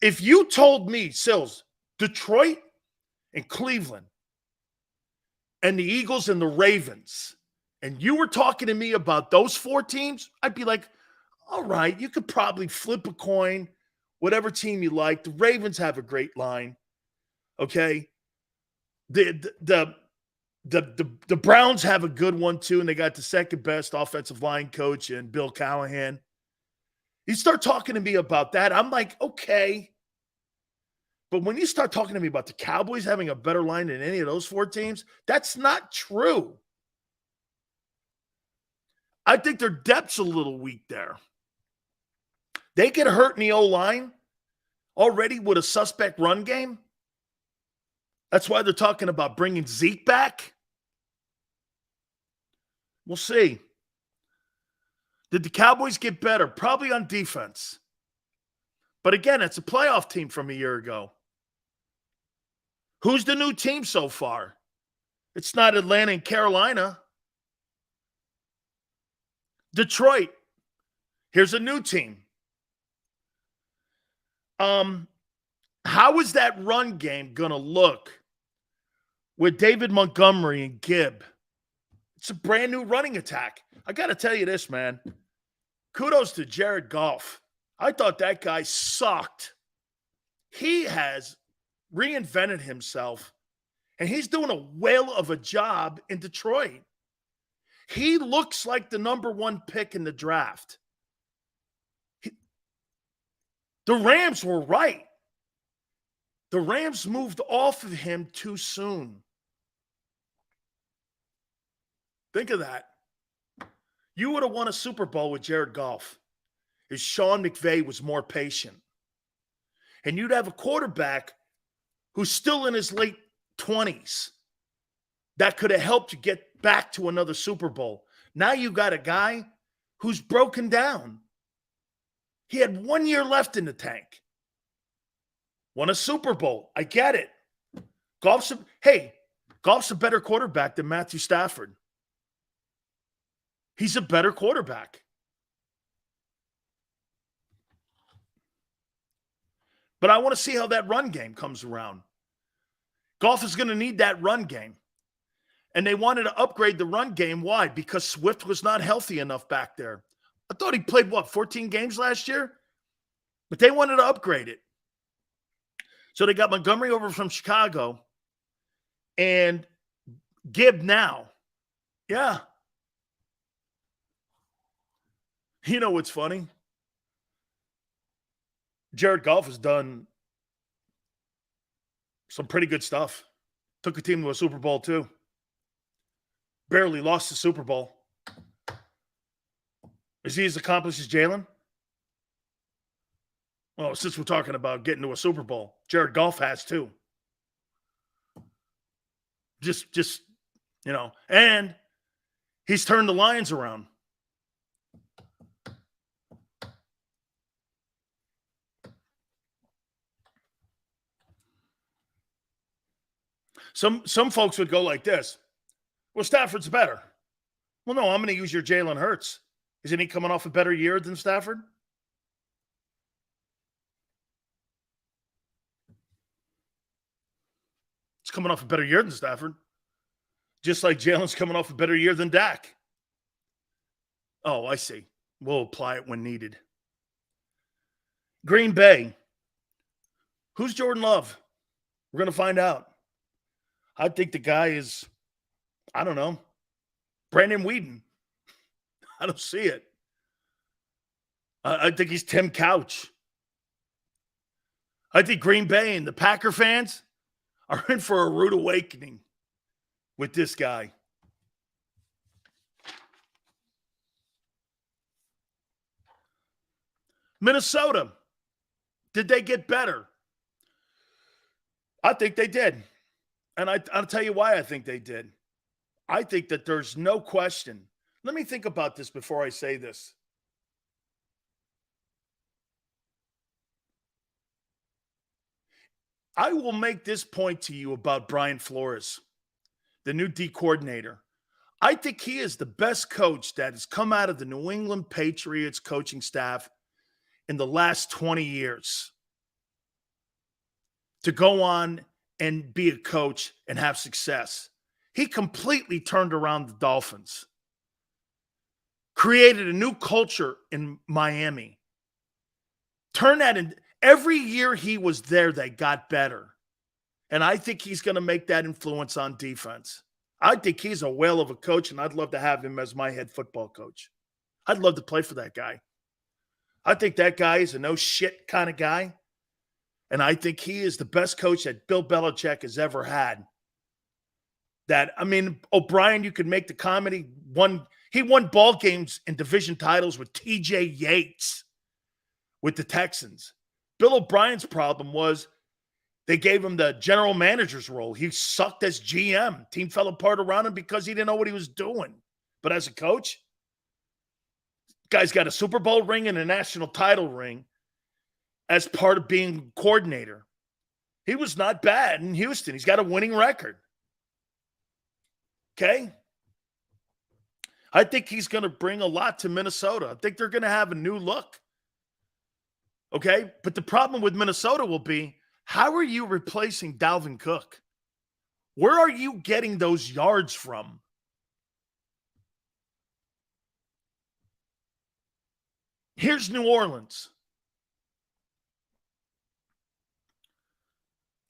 Speaker 1: if you told me, Sills, Detroit and Cleveland and the Eagles and the Ravens, and you were talking to me about those four teams, I'd be like, all right, you could probably flip a coin, whatever team you like. The Ravens have a great line, okay? The Browns have a good one too, and they got the second best offensive line coach in Bill Callahan. You start talking to me about that, I'm like, okay. But when you start talking to me about the Cowboys having a better line than any of those four teams, that's not true. I think their depth's a little weak there. They get hurt in the O-line already with a suspect run game. That's why they're talking about bringing Zeke back. We'll see. Did the Cowboys get better? Probably on defense. But again, it's a playoff team from a year ago. Who's the new team so far? It's not Atlanta and Carolina. Detroit. Here's a new team. How is that run game going to look with David Montgomery and Gibb? It's a brand new running attack. I got to tell you this, man. Kudos to Jared Goff. I thought that guy sucked. He has reinvented himself, and he's doing a whale of a job in Detroit. He looks like the number one pick in the draft. The Rams were right. The Rams moved off of him too soon. Think of that. You would have won a Super Bowl with Jared Goff if Sean McVay was more patient. And you'd have a quarterback who's still in his late 20s that could have helped you get back to another Super Bowl. Now you got a guy who's broken down. He had 1 year left in the tank. Won a Super Bowl. I get it. Goff's a better quarterback than Matthew Stafford. He's a better quarterback. But I want to see how that run game comes around. Goff is going to need that run game. And they wanted to upgrade the run game. Why? Because Swift was not healthy enough back there. I thought he played, 14 games last year? But they wanted to upgrade it. So they got Montgomery over from Chicago and Gibb now. Yeah. You know what's funny? Jared Goff has done some pretty good stuff. Took a team to a Super Bowl too. Barely lost the Super Bowl. Is he as accomplished as Jalen? Well, since we're talking about getting to a Super Bowl, Jared Goff has too. Just and he's turned the Lions around. Some folks would go like this. Well, Stafford's better. Well, no, I'm going to use your Jalen Hurts. Isn't he coming off a better year than Stafford? He's coming off a better year than Stafford. Just like Jalen's coming off a better year than Dak. Oh, I see. We'll apply it when needed. Green Bay. Who's Jordan Love? We're going to find out. I think the guy is, I don't know, Brandon Whedon. I don't see it. I think he's Tim Couch. I think Green Bay and the Packer fans are in for a rude awakening with this guy. Minnesota, did they get better? I think they did. And I'll tell you why I think they did. I think that there's no question. Let me think about this before I say this. I will make this point to you about Brian Flores, the new D coordinator. I think he is the best coach that has come out of the New England Patriots coaching staff in the last 20 years to go on and be a coach and have success. He completely turned around the Dolphins, created a new culture in Miami. Turn that in. Every year he was there, they got better. And I think he's going to make that influence on defense. I think he's a whale of a coach, and I'd love to have him as my head football coach. I'd love to play for that guy. I think that guy is a no-shit kind of guy. And I think he is the best coach that Bill Belichick has ever had. OBrien, you could make the comment. He won ball games and division titles with T.J. Yates with the Texans. Bill O'Brien's problem was they gave him the general manager's role. He sucked as GM. Team fell apart around him because he didn't know what he was doing. But as a coach, guy's got a Super Bowl ring and a national title ring as part of being coordinator. He was not bad in Houston. He's got a winning record. Okay? I think he's going to bring a lot to Minnesota. I think they're going to have a new look. Okay? But the problem with Minnesota will be, how are you replacing Dalvin Cook? Where are you getting those yards from? Here's New Orleans.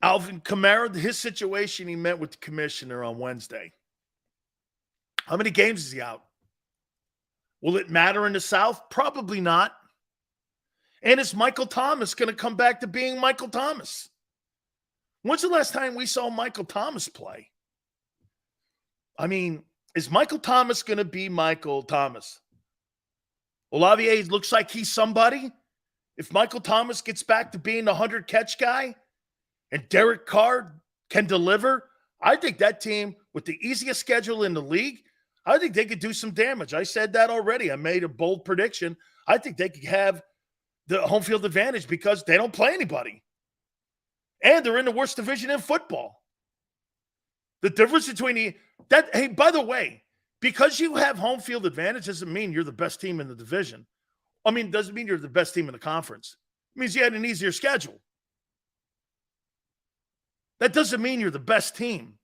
Speaker 1: Alvin Kamara, his situation, he met with the commissioner on Wednesday. How many games is he out? Will it matter in the South? Probably not. And is Michael Thomas going to come back to being Michael Thomas? When's the last time we saw Michael Thomas play? I mean, is Michael Thomas going to be Michael Thomas? Olave looks like he's somebody. If Michael Thomas gets back to being the 100-catch guy and Derek Carr can deliver, I think that team, with the easiest schedule in the league, I think they could do some damage. I said that already. I made a bold prediction. I think they could have the home field advantage because they don't play anybody. And they're in the worst division in football. The difference between hey, by the way, because you have home field advantage doesn't mean you're the best team in the division. I mean, doesn't mean you're the best team in the conference. It means you had an easier schedule. That doesn't mean you're the best team.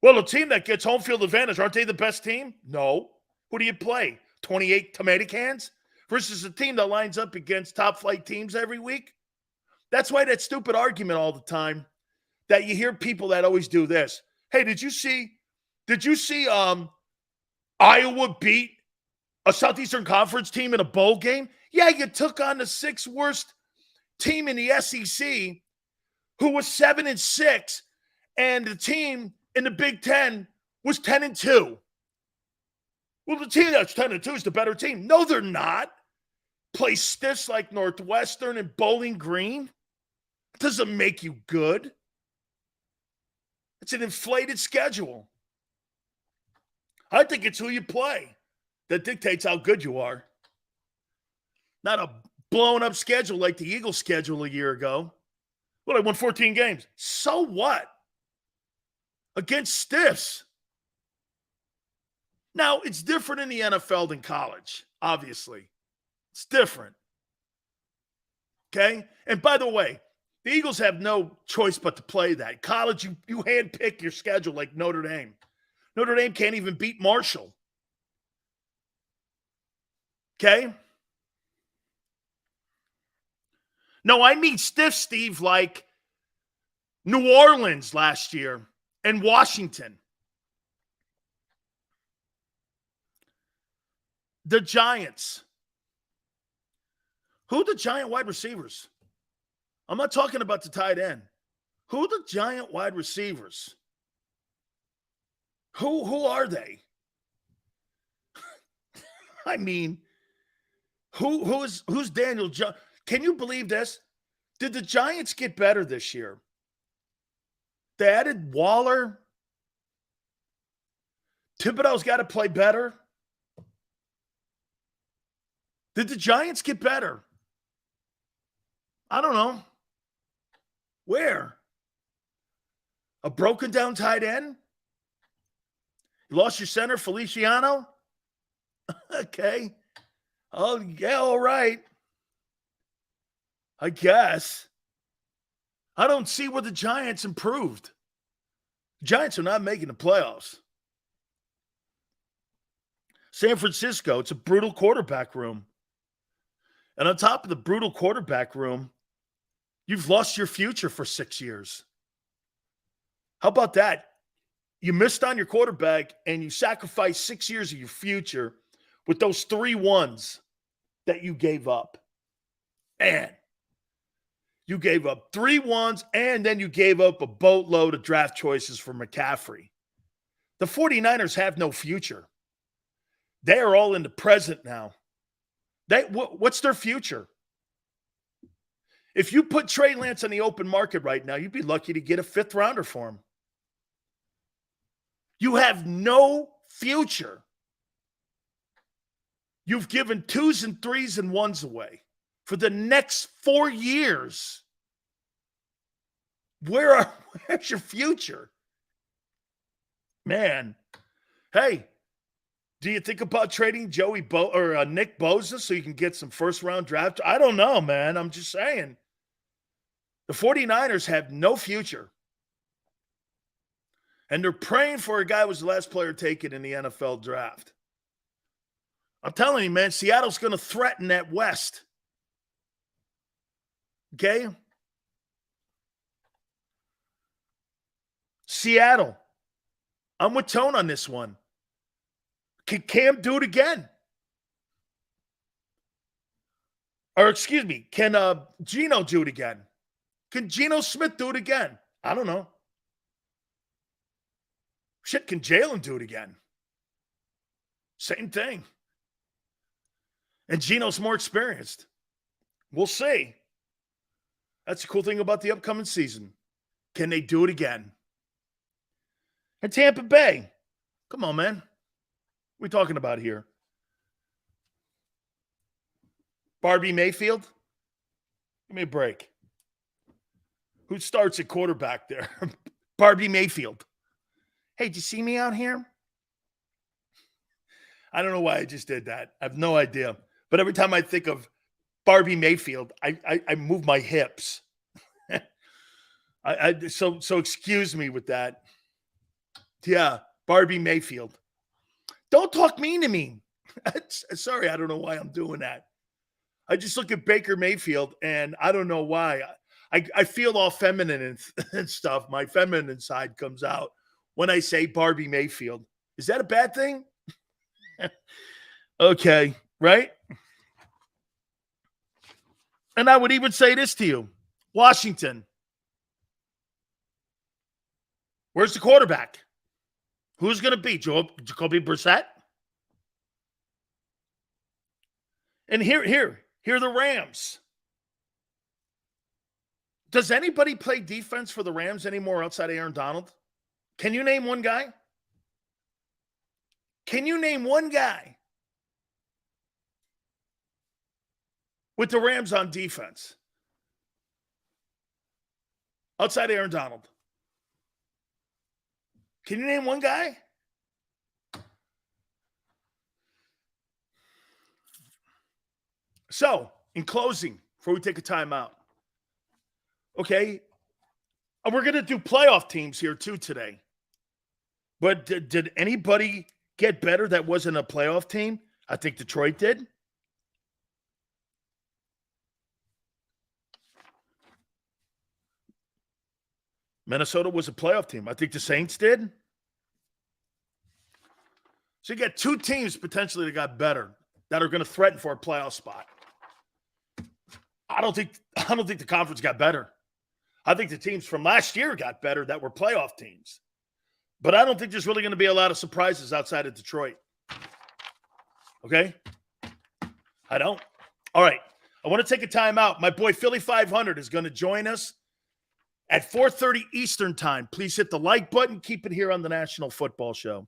Speaker 1: Well, a team that gets home field advantage, aren't they the best team? No. Who do you play? 28 tomato cans? Versus a team that lines up against top flight teams every week? That's why that stupid argument all the time that you hear people that always do this. Hey, did you see Iowa beat a Southeastern Conference team in a bowl game? Yeah, you took on the 6th worst team in the SEC who was 7-6, and the team in the Big Ten was 10-2. Well, the team that's 10-2 is the better team. No, they're not. Play stiffs like Northwestern and Bowling Green. It doesn't make you good. It's an inflated schedule. I think it's who you play that dictates how good you are. Not a blown up schedule like the Eagles' schedule a year ago. Well, they won 14 games. So what? Against stiffs. Now, it's different in the NFL than college, obviously. It's different. Okay? And by the way, the Eagles have no choice but to play that. College, you handpick your schedule like Notre Dame. Notre Dame can't even beat Marshall. Okay? No, I mean stiff, Steve, like New Orleans last year and Washington. The Giants. Who are the Giant wide receivers? I'm not talking about the tight end. Who are the Giant wide receivers? Who are they? I mean, who's Daniel Jones? Can you believe this? Did the Giants get better this year? They added Waller. Thibodeau's got to play better. Did the Giants get better? I don't know. Where? A broken down tight end? You lost your center, Feliciano? Okay. Oh, yeah, all right. I guess. I don't see where the Giants improved. The Giants are not making the playoffs. San Francisco, it's a brutal quarterback room. And on top of the brutal quarterback room, you've lost your future for 6 years. How about that? You missed on your quarterback and you sacrificed 6 years of your future with those 3 ones that you gave up. Man, you gave up 3 ones and then you gave up a boatload of draft choices for McCaffrey. The 49ers have no future. They are all in the present now. What's their future? If you put Trey Lance on the open market right now, you'd be lucky to get a 5th rounder for him. You have no future. You've given 2s and 3s and 1s away for the next 4 years. Where's your future? Man, hey, Do you think about trading Nick Bosa so you can get some first-round draft? I don't know, man. I'm just saying. The 49ers have no future. And they're praying for a guy who was the last player taken in the NFL draft. I'm telling you, man, Seattle's going to threaten that West. Okay? Seattle. I'm with Tone on this one. Can Cam do it again? Or excuse me, can Geno do it again? Can Geno Smith do it again? I don't know. Shit, can Jalen do it again? Same thing. And Geno's more experienced. We'll see. That's the cool thing about the upcoming season. Can they do it again? And Tampa Bay. Come on, man. What are we talking about here? Barbie Mayfield? Give me a break. Who starts at quarterback there? Barbie Mayfield. Hey, did you see me out here? I don't know why I just did that. I have no idea. But every time I think of Barbie Mayfield, I move my hips. So excuse me with that. Yeah, Barbie Mayfield. Don't talk mean to me. Sorry, I don't know why I'm doing that. I just look at Baker Mayfield, and I don't know why. I feel all feminine and stuff. My feminine side comes out when I say Barbie Mayfield. Is that a bad thing? Okay, right? And I would even say this to you. Washington. Where's the quarterback? Who's going to be? Jacoby Brissett? And here are the Rams. Does anybody play defense for the Rams anymore outside of Aaron Donald? Can you name one guy? Can you name one guy with the Rams on defense outside of Aaron Donald? Can you name one guy? So, in closing, before we take a timeout, okay, and we're going to do playoff teams here too today. But did anybody get better that wasn't a playoff team? I think Detroit did. Minnesota was a playoff team. I think the Saints did. So you got two teams potentially that got better that are going to threaten for a playoff spot. I don't think the conference got better. I think the teams from last year got better that were playoff teams. But I don't think there's really going to be a lot of surprises outside of Detroit. Okay? I don't. All right. I want to take a timeout. My boy Philly 500 is going to join us at 4:30 Eastern time. Please hit the like button. Keep it here on the National Football Show.